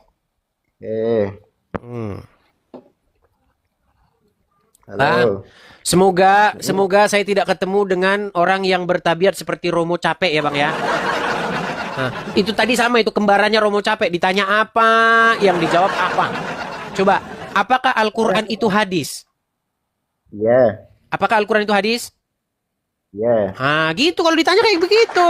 Halo. Bang, semoga saya tidak ketemu dengan orang yang bertabiat seperti Romo Capek ya Bang ya. Nah, itu tadi sama, itu kembarannya Romo Capek. Ditanya apa, yang dijawab apa. Coba, apakah Al-Quran itu hadis? Iya. Apakah Al-Quran itu hadis? Iya. Ah, gitu kalau ditanya kayak begitu.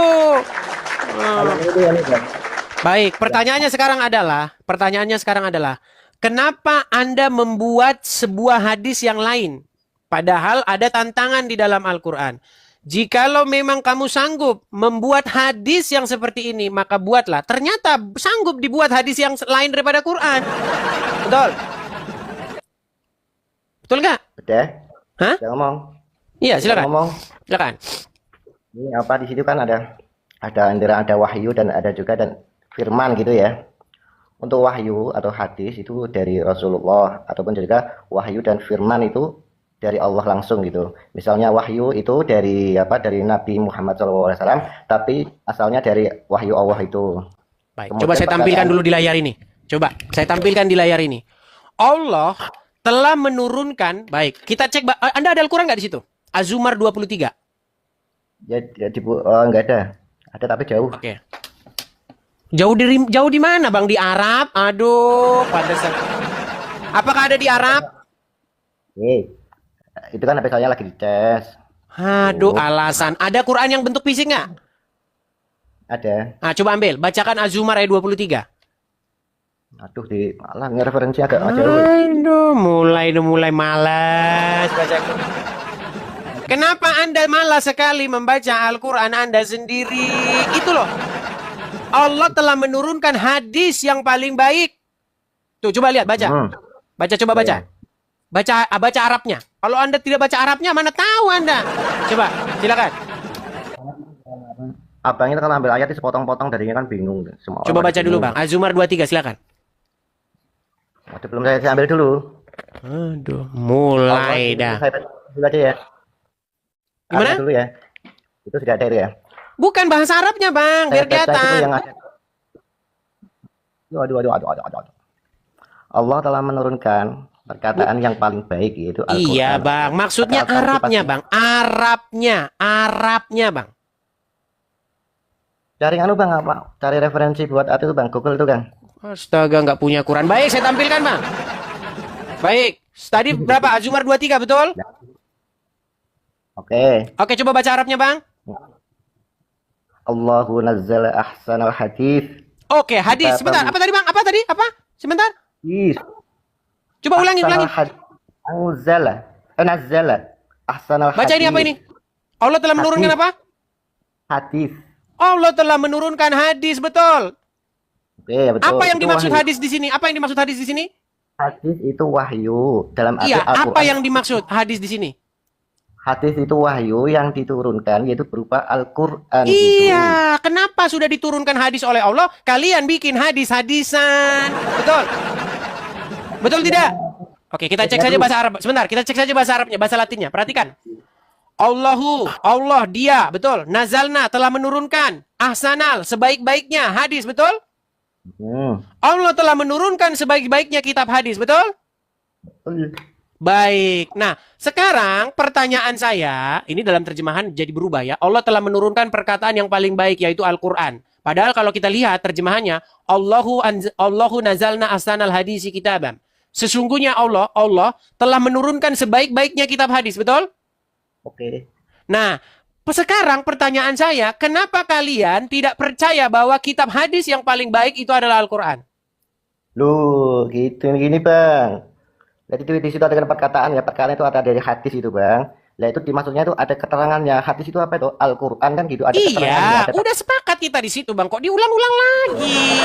Baik, pertanyaannya sekarang adalah, kenapa Anda membuat sebuah hadis yang lain? Padahal ada tantangan di dalam Al-Quran. Jikalau memang kamu sanggup membuat hadis yang seperti ini, maka buatlah. Ternyata sanggup dibuat hadis yang lain daripada Quran. Betul? Betul nggak? Udah. Hah? Udah ngomong. Iya, silakan. Ngomong. Silakan. Ini apa di situ kan ada antara wahyu dan ada juga dan firman gitu ya. Untuk wahyu atau hadis itu dari Rasulullah, ataupun juga wahyu dan firman itu dari Allah langsung gitu. Misalnya wahyu itu dari Nabi Muhammad SAW, tapi asalnya dari wahyu Allah itu. Baik, Kemudian coba saya tampilkan dulu di layar ini. Coba saya tampilkan di layar ini. Allah telah menurunkan, baik, kita cek, Anda ada Al-Quran nggak di situ? Az-Zumar 23. Ya, nggak ada. Ada tapi jauh. Oke. Jauh di mana Bang? Di Arab? Aduh, pada saat. Apakah ada di Arab? Itu kan HP saya lagi dicas. Aduh, alasan. Ada Quran yang bentuk fisik nggak? Ada. Nah, coba ambil. Bacakan Az-Zumar ayat 23. Aduh, malah ngereferensi agak jauh. Aduh, mulai malas baca. Kenapa Anda malas sekali membaca Al-Quran Anda sendiri? Itu loh. Allah telah menurunkan hadis yang paling baik. Tuh, coba lihat, baca. Coba baca. Baca Arabnya. Kalau Anda tidak baca Arabnya, mana tahu Anda? Coba, silakan. Abang itu kan ambil ayat sepotong-potong darinya kan bingung semua. Coba baca dulu Bang. Az-Zumar 23, silakan. Waduh, belum saya ambil dulu. Aduh, mulai dah. Saya dulu aja ya. Gimana? Dulu ya. Itu sudah ada itu ya. Bukan bahasa Arabnya, Bang, biar Saya baca itu kelihatan. yang ada. Aduh. Allah telah menurunkan perkataan yang paling baik yaitu Al-Quran. Iya, Bang. Maksudnya Kata Arabnya, pasti- Bang. Arabnya, Bang. Cari Bang apa? Cari referensi buat itu Bang, Google itu kan. Astaga, nggak punya Quran. Baik, saya tampilkan, Bang. Baik. Tadi berapa? Az-Zumar 23, betul? Oke. Oke, coba baca Arabnya, Bang. Allahu nazzala ahsanal hadis. Oke, hadis. Sebentar. Apa tadi, Bang? Apa tadi? Apa? Sebentar. Coba ulangi. Nazzala ahsanal hadis. Baca ini apa ini? Allah telah menurunkan apa? Hadis. Allah telah menurunkan hadis, betul. Oke, betul. Apa yang Itu dimaksud wahyu. hadis di sini? Apa yang dimaksud hadis di sini? Hadis itu wahyu dalam arti Iya, apa Al-Quran. yang dimaksud hadis di sini? Hadis itu wahyu yang diturunkan yaitu berupa Al-Quran. Iya, kenapa sudah diturunkan hadis oleh Allah? Kalian bikin hadis-hadisan. Betul? Betul tidak? Oke, kita cek saja bahasa Arab. Sebentar, kita cek saja bahasa Arabnya, bahasa Latinnya. Perhatikan. Allah, dia, betul. Nazalna, telah menurunkan. Ahsanal, sebaik-baiknya hadis, betul? Allah telah menurunkan sebaik-baiknya kitab hadis, betul? Baik. Nah, sekarang pertanyaan saya, ini dalam terjemahan jadi berubah ya. Allah telah menurunkan perkataan yang paling baik, yaitu Al-Quran. Padahal kalau kita lihat terjemahannya, Allahu nazalna ahsanal hadisi kitaban. Sesungguhnya Allah telah menurunkan sebaik-baiknya kitab hadis, betul? Oke. Nah, sekarang pertanyaan saya, kenapa kalian tidak percaya bahwa kitab hadis yang paling baik itu adalah Al-Quran? Loh, gitu gini Bang. Jadi di situ ada perkataan ya, perkataan itu ada dari hadis itu Bang. Lah itu dimaksudnya itu ada keterangannya. Hadis itu apa itu? Al-Quran kan gitu, ada keterangannya. Iya, udah sepakat kita di situ Bang. Kok diulang-ulang lagi?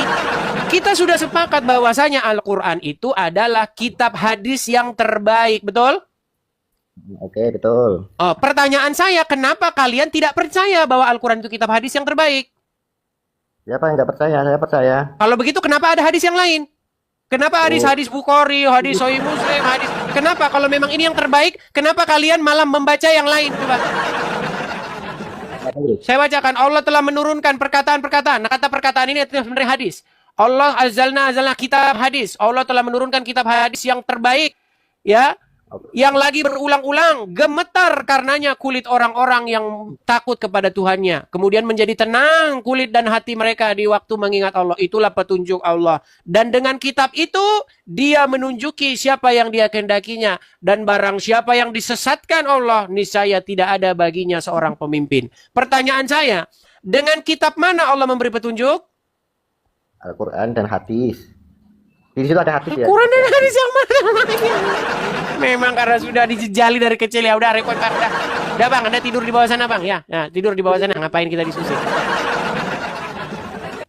Kita sudah sepakat bahwasanya Al-Quran itu adalah kitab hadis yang terbaik, betul? Oke, betul. Oh, pertanyaan saya, kenapa kalian tidak percaya bahwa Al-Quran itu kitab hadis yang terbaik? Siapa yang nggak percaya? Saya percaya. Kalau begitu, kenapa ada hadis yang lain? Kenapa hadis-hadis Bukhari, hadis Sahih Muslim, hadis... Kenapa kalau memang ini yang terbaik, kenapa kalian malah membaca yang lain? Coba. Saya bacakan, Allah telah menurunkan perkataan-perkataan. Nah, kata perkataan ini itu sebenarnya hadis. Allah azalna kitab hadis. Allah telah menurunkan kitab hadis yang terbaik. Ya. Yang lagi berulang-ulang, gemetar karenanya kulit orang-orang yang takut kepada Tuhannya. Kemudian menjadi tenang kulit dan hati mereka di waktu mengingat Allah. Itulah petunjuk Allah. Dan dengan kitab itu, dia menunjuki siapa yang dia kehendakinya. Dan barang siapa yang disesatkan Allah, niscaya tidak ada baginya seorang pemimpin. Pertanyaan saya, dengan kitab mana Allah memberi petunjuk? Al-Quran dan hadis. Di situ ada hadis ya. Al-Quran dan hadis yang mana? Memang karena sudah dijejali dari kecil ya. Udah repot Bang. Udah Bang, Anda tidur di bawah sana Bang ya. Nah, tidur di bawah sana. Ngapain kita diskusi?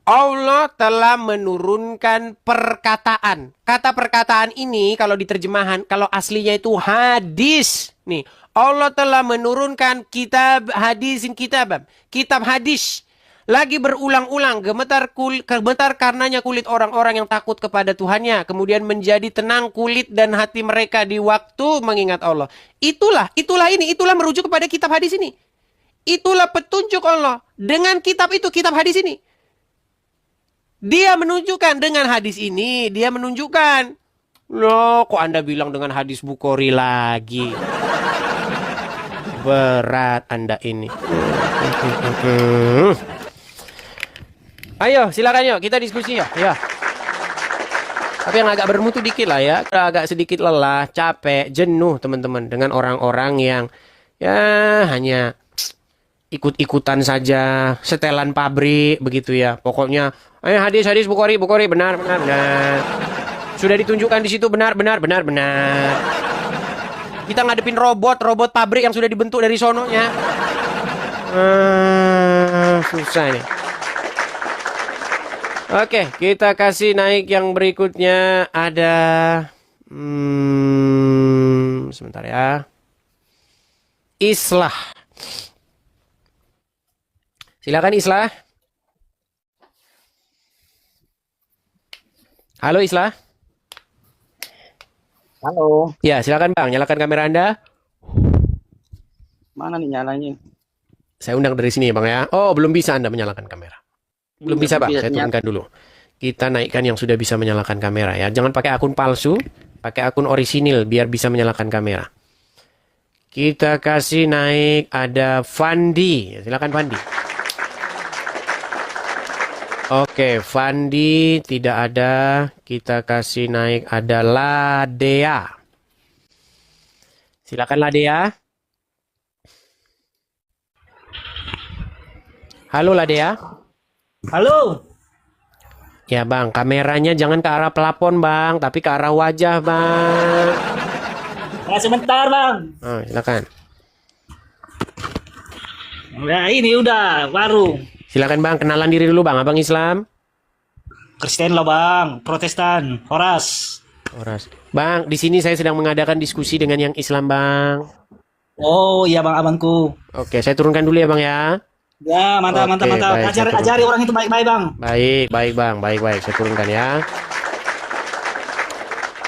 Allah telah menurunkan perkataan. Kata perkataan ini kalau diterjemahan, kalau aslinya itu hadis. Nih, Allah telah menurunkan kitab hadisin kitab. Kitab hadis. Lagi berulang-ulang, gemetar karenanya kulit orang-orang yang takut kepada Tuhannya. Kemudian menjadi tenang kulit dan hati mereka di waktu mengingat Allah. Itulah merujuk kepada kitab hadis ini. Itulah petunjuk Allah. Dengan kitab itu, kitab hadis ini. Dia menunjukkan dengan hadis ini, dia menunjukkan. Loh, kok Anda bilang dengan hadis Bukhari lagi? Berat Anda ini. Ayo, silakan yuk, kita diskusi yuk. Ya. Tapi yang agak bermutu dikit lah ya. Agak sedikit lelah, capek, jenuh teman-teman. Dengan orang-orang yang ya hanya ikut-ikutan saja. Setelan pabrik begitu ya. Pokoknya, hadis Bukhari, benar. Sudah ditunjukkan di situ benar. Kita ngadepin robot pabrik yang sudah dibentuk dari sononya. Susah nih. Oke, kita kasih naik yang berikutnya. Ada sebentar ya. Islah. Silakan Islah. Halo Islah. Halo. Ya, silakan Bang, nyalakan kamera Anda. Mana nih nyalanya? Saya undang dari sini ya Bang ya. Oh, belum bisa Anda menyalakan kamera. Belum bisa Bang, saya turunkan dulu. Kita naikkan yang sudah bisa menyalakan kamera ya. Jangan pakai akun palsu, pakai akun orisinil biar bisa menyalakan kamera. Kita kasih naik ada Fandi. Silakan Fandi. Oke, Fandi tidak ada. Kita kasih naik ada Ladea. Silakan Ladea. Halo Ladea. Halo. Ya Bang, kameranya jangan ke arah pelapon Bang, tapi ke arah wajah Bang. Ya sebentar Bang. Oh, silakan. Nah ini udah baru. Silakan Bang, kenalan diri dulu Bang. Abang Islam? Kristen lah Bang, Protestan, Horas. Horas. Bang, di sini saya sedang mengadakan diskusi dengan yang Islam Bang. Oh iya Bang, amanku. Oke, saya turunkan dulu ya Bang ya. Ya mantap, Oke, mantap, mantap. baik, saya turunkan. Ajari orang itu baik-baik Bang. Baik Bang, baik. Saya turunkan ya.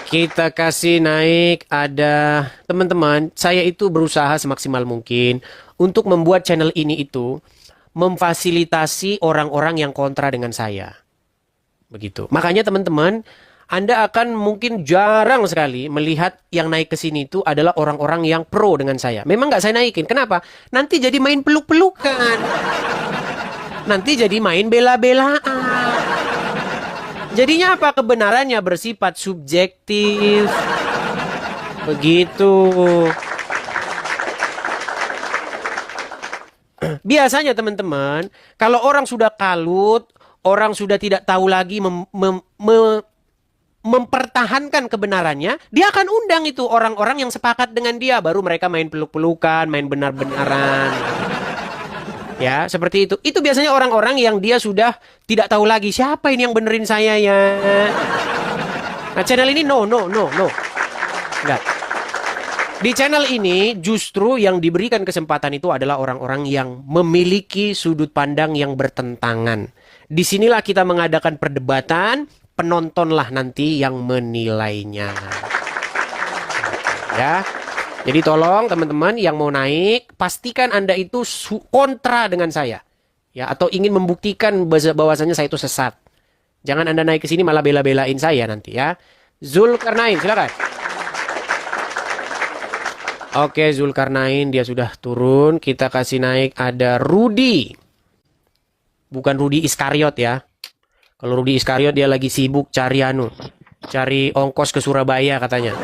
Kita kasih naik ada teman-teman. Saya itu berusaha semaksimal mungkin untuk membuat channel ini itu memfasilitasi orang-orang yang kontra dengan saya. Begitu. Makanya teman-teman, Anda akan mungkin jarang sekali melihat yang naik ke sini itu adalah orang-orang yang pro dengan saya. Memang nggak saya naikin. Kenapa? Nanti jadi main peluk-pelukan. Nanti jadi main bela-belaan. Jadinya apa? Kebenarannya bersifat subjektif. Begitu. Biasanya teman-teman, kalau orang sudah kalut, orang sudah tidak tahu lagi mempertahankan kebenarannya, dia akan undang itu orang-orang yang sepakat dengan dia, baru mereka main peluk-pelukan, main benar-benaran. Ya, seperti itu. Itu biasanya orang-orang yang dia sudah tidak tahu lagi siapa ini yang benerin saya ya. Nah, channel ini no. Enggak. Di channel ini justru yang diberikan kesempatan itu adalah orang-orang yang memiliki sudut pandang yang bertentangan. Disinilah kita mengadakan perdebatan, penontonlah nanti yang menilainya. Ya, jadi tolong teman-teman yang mau naik, pastikan Anda itu kontra dengan saya. Ya, atau ingin membuktikan bahwasannya saya itu sesat. Jangan Anda naik ke sini malah bela-belain saya nanti ya. Zulkarnain, silakan. Oke, Zulkarnain dia sudah turun. Kita kasih naik ada Rudi. Bukan Rudi Iskariot ya. Kalau Rudi Iskariot dia lagi sibuk cari ongkos ke Surabaya katanya.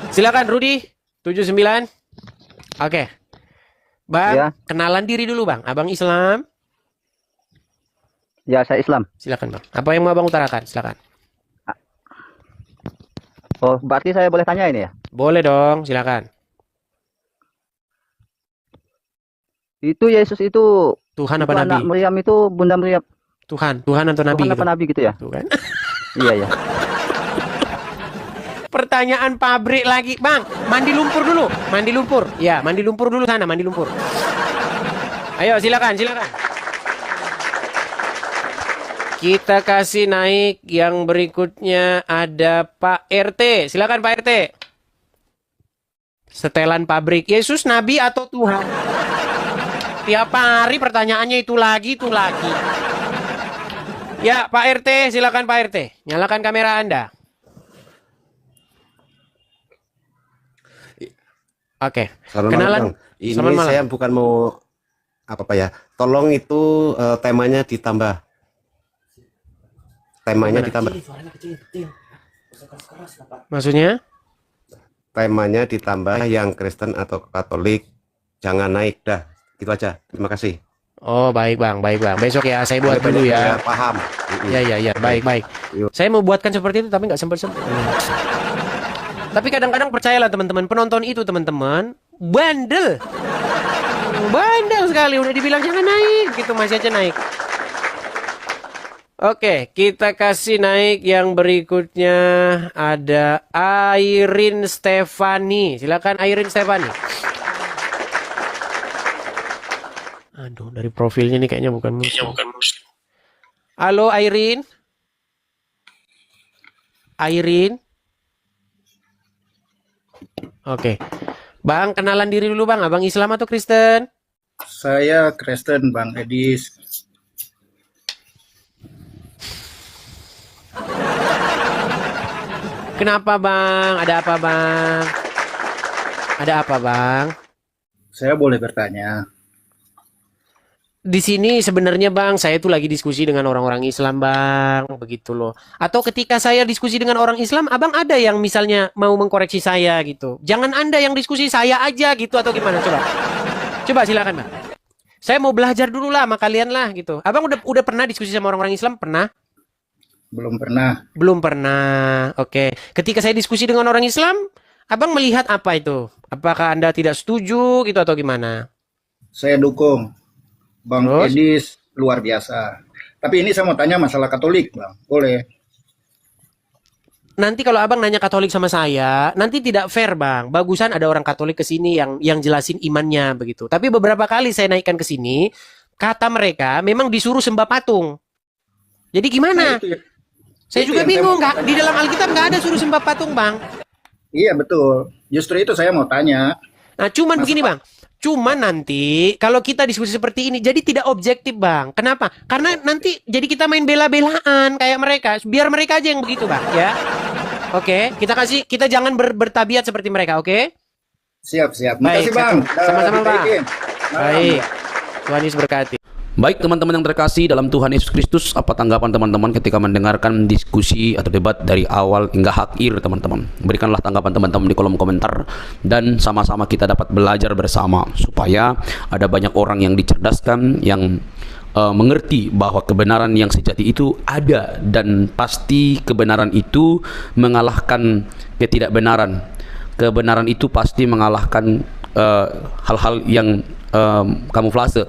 Silakan Rudi 79. Oke. Bang, ya. Kenalan diri dulu Bang. Abang Islam? Ya, saya Islam. Silakan Bang. Apa yang mau Abang utarakan? Silakan. Oh, berarti saya boleh tanya ini ya? Boleh dong, silakan. Itu Yesus itu Tuhan itu apa anak Nabi? Maryam itu Bunda Maryam. Tuhan atau Nabi? Tuhan apa gitu? Nabi gitu ya? Tuh kan? Iya. Pertanyaan pabrik lagi, Bang. Mandi lumpur dulu. Mandi lumpur. Ya, mandi lumpur dulu sana, mandi lumpur. Ayo, silakan. Kita kasih naik yang berikutnya ada Pak RT. Silakan Pak RT. Setelan pabrik. Yesus Nabi atau Tuhan? Tiap hari pertanyaannya itu lagi. Ya, Pak RT, silakan Pak RT. Nyalakan kamera Anda. Oke. Kenalan. Ini saya bukan mau apa ya. Tolong itu temanya ditambah. Maksudnya? Temanya ditambah yang Kristen atau Katolik jangan naik dah. Itu aja. Terima kasih. Oh, baik Bang. Besok ya saya buat dulu ya. Paham. Ya. Baik. Saya mau buatkan seperti itu tapi nggak sempat. Tapi kadang-kadang percayalah teman-teman, penonton itu teman-teman bandel sekali. Udah dibilang jangan naik, gitu masih aja naik. Oke, kita kasih naik yang berikutnya ada Airin Stefani. Silakan Airin Stefani. Aduh, dari profilnya nih kayaknya bukan muslim. Halo Airin. Oke. Bang, kenalan diri dulu bang. Abang Islam atau Kristen? Saya Kristen, Bang Edis. Kenapa bang? Ada apa bang? Ada apa bang? Saya boleh bertanya. Di sini sebenarnya bang, saya tuh lagi diskusi dengan orang-orang Islam bang, begitu loh. Atau ketika saya diskusi dengan orang Islam, abang ada yang misalnya mau mengkoreksi saya gitu. Jangan anda yang diskusi, saya aja gitu atau gimana? Coba silakan bang. Saya mau belajar dulu lah sama kalian lah gitu. Abang udah pernah diskusi sama orang-orang Islam? Pernah? Belum pernah. Belum pernah. Oke. Ketika saya diskusi dengan orang Islam, abang melihat apa itu? Apakah anda tidak setuju gitu atau gimana? Saya dukung. Bang Terus? Edis luar biasa. Tapi ini saya mau tanya masalah Katolik, Bang. Boleh? Nanti kalau abang nanya Katolik sama saya, nanti tidak fair bang. Bagusan ada orang Katolik ke sini yang jelasin imannya begitu. Tapi beberapa kali saya naikkan ke sini, kata mereka memang disuruh sembah patung. Jadi gimana? Saya juga bingung, di dalam Alkitab nggak ada suruh sembah patung bang. Iya betul. Justru itu saya mau tanya. Nah cuman begini bang. Cuman nanti kalau kita diskusi seperti ini jadi tidak objektif bang. Kenapa? Karena nanti jadi kita main bela-belaan kayak mereka. Biar mereka aja yang begitu bang ya. Oke, kita jangan bertabiat seperti mereka, oke? Siap. Baik, Makasih Bang. sama-sama bang. Malam. Baik. Tuhan Yesus berkati. Baik teman-teman yang terkasih dalam Tuhan Yesus Kristus, apa tanggapan teman-teman ketika mendengarkan diskusi atau debat dari awal hingga akhir teman-teman? Berikanlah tanggapan teman-teman di kolom komentar dan sama-sama kita dapat belajar bersama supaya ada banyak orang yang dicerdaskan, yang mengerti bahwa kebenaran yang sejati itu ada dan pasti kebenaran itu mengalahkan ketidakbenaran. Kebenaran itu pasti mengalahkan hal-hal yang kamuflase.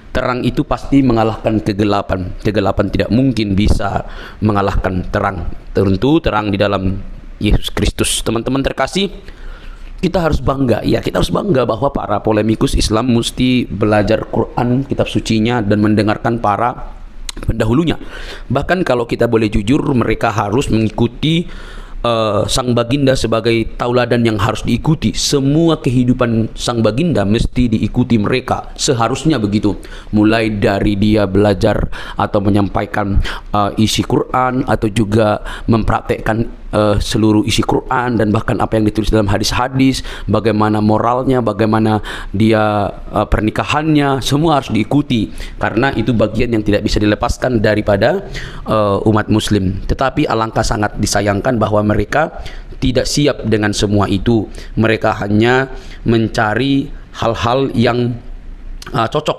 Terang itu pasti mengalahkan kegelapan. Kegelapan tidak mungkin bisa mengalahkan terang. Tentu terang di dalam Yesus Kristus. Teman-teman terkasih, kita harus bangga. Ya, kita harus bangga bahwa para polemikus Islam mesti belajar Quran, kitab sucinya, dan mendengarkan para pendahulunya. Bahkan kalau kita boleh jujur, mereka harus mengikuti sang baginda sebagai tauladan yang harus diikuti. Semua kehidupan sang baginda mesti diikuti mereka, seharusnya begitu. Mulai dari dia belajar atau menyampaikan isi Quran, atau juga mempraktekkan seluruh isi Quran, dan bahkan apa yang ditulis dalam hadis-hadis, bagaimana moralnya, bagaimana dia pernikahannya, semua harus diikuti karena itu bagian yang tidak bisa dilepaskan daripada umat muslim. Tetapi alangkah sangat disayangkan bahwa mereka tidak siap dengan semua itu. Mereka hanya mencari hal-hal yang cocok.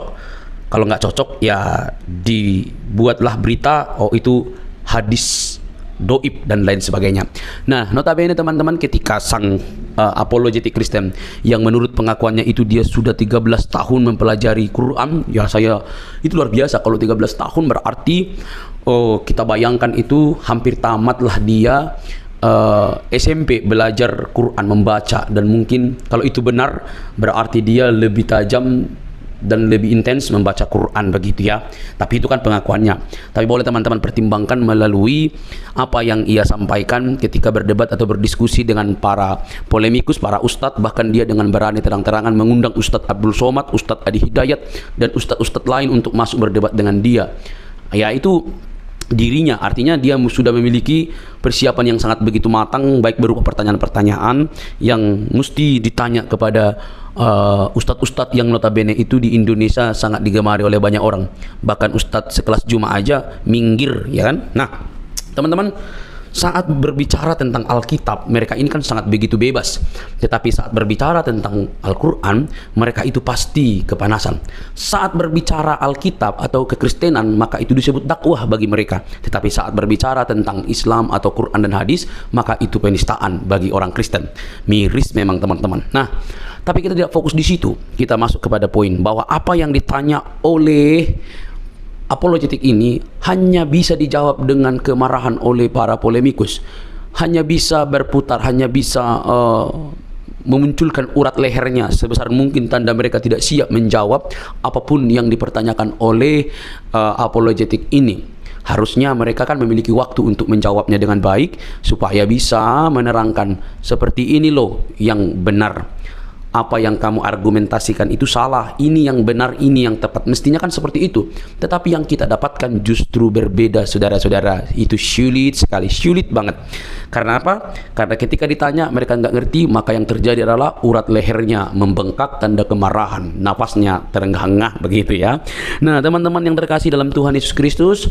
Kalau nggak cocok ya dibuatlah berita, oh itu hadis doib dan lain sebagainya. Nah, notabene teman-teman, ketika sang apologetik Kristen yang menurut pengakuannya itu dia sudah 13 tahun mempelajari Quran, ya saya itu luar biasa. Kalau 13 tahun berarti kita bayangkan itu hampir tamatlah dia SMP belajar Quran, membaca, dan mungkin kalau itu benar berarti dia lebih tajam dan lebih intens membaca Quran begitu ya. Tapi itu kan pengakuannya. Tapi boleh teman-teman pertimbangkan melalui apa yang ia sampaikan ketika berdebat atau berdiskusi dengan para polemikus, para ustadz. Bahkan dia dengan berani terang-terangan mengundang Ustadz Abdul Somad, Ustadz Adi Hidayat, dan ustadz-ustadz lain untuk masuk berdebat dengan dia. Ya itu dirinya, artinya dia sudah memiliki persiapan yang sangat begitu matang, baik berupa pertanyaan-pertanyaan yang mesti ditanya kepada ustadz-ustadz yang notabene itu di Indonesia sangat digemari oleh banyak orang. Bahkan ustadz sekelas Juma aja minggir, ya kan? Nah, teman-teman, saat berbicara tentang Alkitab, mereka ini kan sangat begitu bebas. Tetapi saat berbicara tentang Al-Quran, mereka itu pasti kepanasan. Saat berbicara Alkitab atau kekristenan, maka itu disebut dakwah bagi mereka. Tetapi saat berbicara tentang Islam atau Quran dan hadis, maka itu penistaan bagi orang Kristen. Miris memang teman-teman. Nah, tapi kita tidak fokus di situ. Kita masuk kepada poin bahwa apa yang ditanya oleh apologetik ini hanya bisa dijawab dengan kemarahan oleh para polemikus, hanya bisa berputar, hanya bisa memunculkan urat lehernya sebesar mungkin, tanda mereka tidak siap menjawab apapun yang dipertanyakan oleh apologetik ini. Harusnya mereka kan memiliki waktu untuk menjawabnya dengan baik supaya bisa menerangkan seperti ini loh yang benar. Apa yang kamu argumentasikan itu salah, ini yang benar, ini yang tepat. Mestinya kan seperti itu. Tetapi yang kita dapatkan justru berbeda, saudara-saudara. Itu sulit sekali, sulit banget. Karena apa? Karena ketika ditanya mereka nggak ngerti, maka yang terjadi adalah urat lehernya membengkak, tanda kemarahan, napasnya terengah-engah begitu ya. Nah, teman-teman yang terkasih dalam Tuhan Yesus Kristus,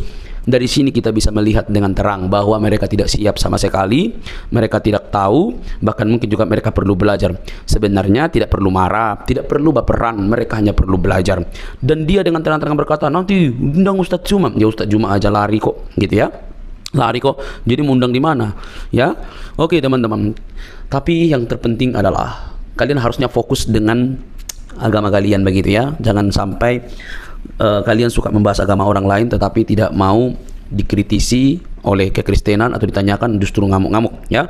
dari sini kita bisa melihat dengan terang bahwa mereka tidak siap sama sekali, mereka tidak tahu, bahkan mungkin juga mereka perlu belajar. Sebenarnya tidak perlu marah, tidak perlu baperan, mereka hanya perlu belajar. Dan dia dengan terang-terang berkata, nanti undang Ustadz Juma, ya Ustadz Juma aja lari kok, gitu ya. Lari kok, jadi mau undang di mana? Ya, oke teman-teman. Tapi yang terpenting adalah kalian harusnya fokus dengan agama kalian begitu ya. Jangan sampai kalian suka membahas agama orang lain tetapi tidak mau dikritisi oleh kekristenan atau ditanyakan justru ngamuk-ngamuk ya.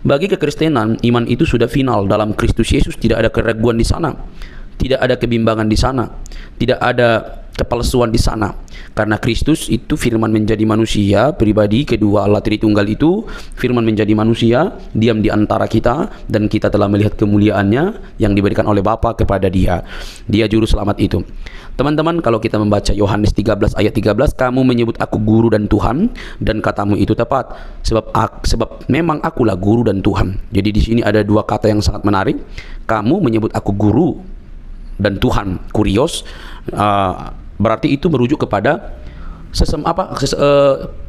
Bagi kekristenan, iman itu sudah final dalam Kristus Yesus, tidak ada keraguan di sana. Tidak ada kebimbangan di sana. Tidak ada kepalsuan di sana. Karena Kristus itu firman menjadi manusia, pribadi kedua Allah Tritunggal itu firman menjadi manusia, diam di antara kita, dan kita telah melihat kemuliaannya yang diberikan oleh Bapa kepada dia. Dia juru selamat itu. Teman-teman, kalau kita membaca Yohanes 13 ayat 13, kamu menyebut aku guru dan Tuhan, dan katamu itu tepat, sebab memang akulah guru dan Tuhan. Jadi di sini ada dua kata yang sangat menarik. Kamu menyebut aku guru dan Tuhan, kurios, berarti itu merujuk kepada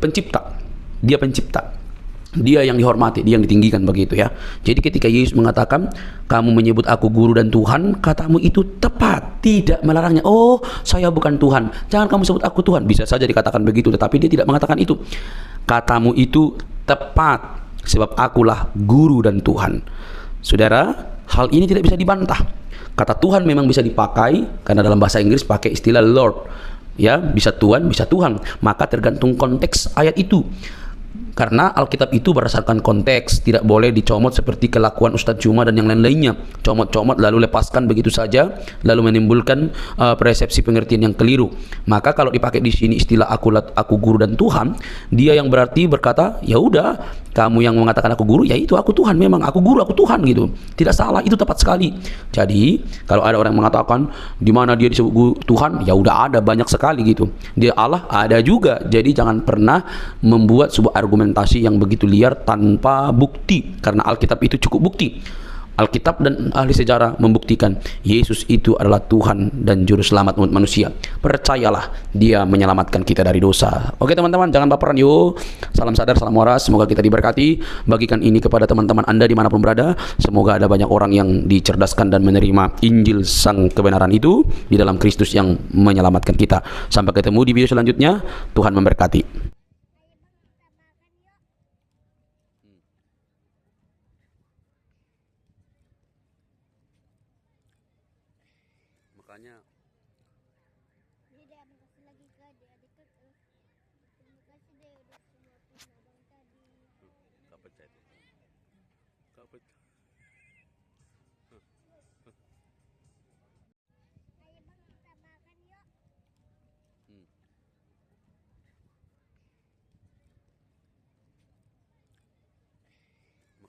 pencipta. Dia pencipta, dia yang dihormati, dia yang ditinggikan begitu ya. Jadi ketika Yesus mengatakan kamu menyebut aku guru dan Tuhan, katamu itu tepat, tidak melarangnya. Oh, saya bukan Tuhan, jangan kamu sebut aku Tuhan. Bisa saja dikatakan begitu, tetapi dia tidak mengatakan itu. Katamu itu tepat, sebab akulah guru dan Tuhan. Saudara, hal ini tidak bisa dibantah. Kata Tuhan memang bisa dipakai, karena dalam bahasa Inggris pakai istilah Lord. Ya, bisa Tuhan, bisa Tuhan. Maka tergantung konteks ayat itu. Karena Alkitab itu berdasarkan konteks, tidak boleh dicomot seperti kelakuan Ustadz Juma dan yang lain-lainnya. Comot-comot lalu lepaskan begitu saja, lalu menimbulkan persepsi pengertian yang keliru. Maka kalau dipakai di sini istilah aku guru dan Tuhan, dia yang berarti berkata, ya udah, kamu yang mengatakan aku guru, ya itu aku Tuhan, memang aku guru, aku Tuhan gitu. Tidak salah, itu tepat sekali. Jadi kalau ada orang yang mengatakan di mana dia disebut guru Tuhan, ya udah ada banyak sekali gitu. Dia Allah ada juga. Jadi jangan pernah membuat sebuah argumentasi yang begitu liar tanpa bukti, karena Alkitab itu cukup bukti. Alkitab dan ahli sejarah membuktikan Yesus itu adalah Tuhan dan juru selamat umat manusia. Percayalah, dia menyelamatkan kita dari dosa. Oke teman-teman, jangan baperan yuk. Salam sadar, salam waras, semoga kita diberkati. Bagikan ini kepada teman-teman Anda dimanapun berada. Semoga ada banyak orang yang dicerdaskan dan menerima Injil sang kebenaran itu di dalam Kristus yang menyelamatkan kita. Sampai ketemu di video selanjutnya. Tuhan memberkati.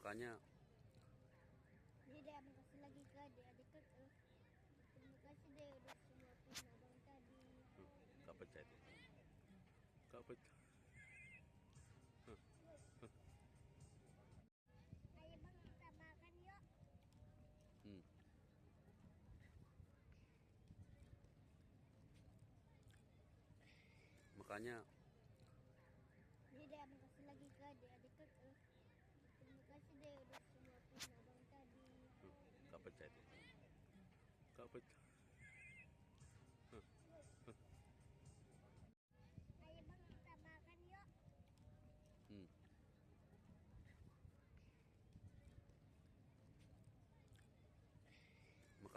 Makanya makanya makanya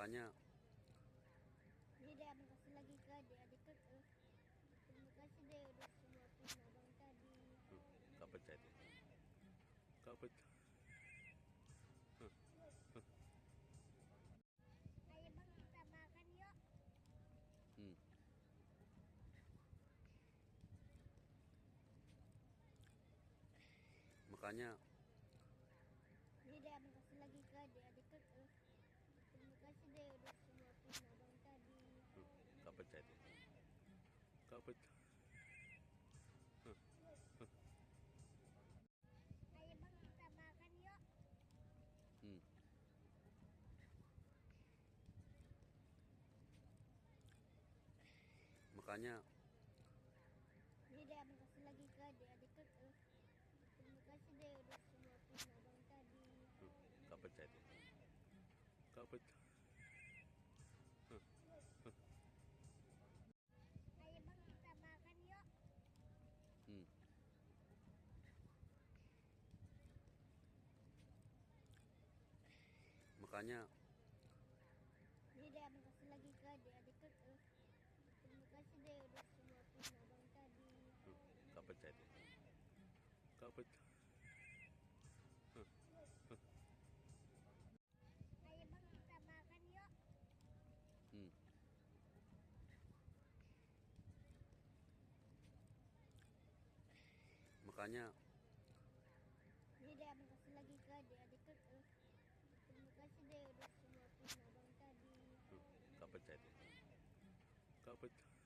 makanya Makanya Jadi abang kasih lagi ke adik-adik ke terima kasih deh udah suapin abang tadi. Gak percaya itu. Gak percaya. Ayo bang kita makan yuk. Makanya Jadi abang kasih lagi ke adik-adik ke terima kasih deh udah suapin abang tadi. gak percaya itu. Gak percaya. Ayo bang kita makan yuk. Makanya Jadi abang kasih lagi ke adik-adik ke terima kasih deh udah suapin abang tadi. gak percaya itu. Gak percaya. Ayo bang kita makan yuk. Makanya Jadi abang kasih lagi ke adik-adik ke terima kasih deh udah suapin abang tadi. gak percaya itu. Gak percaya.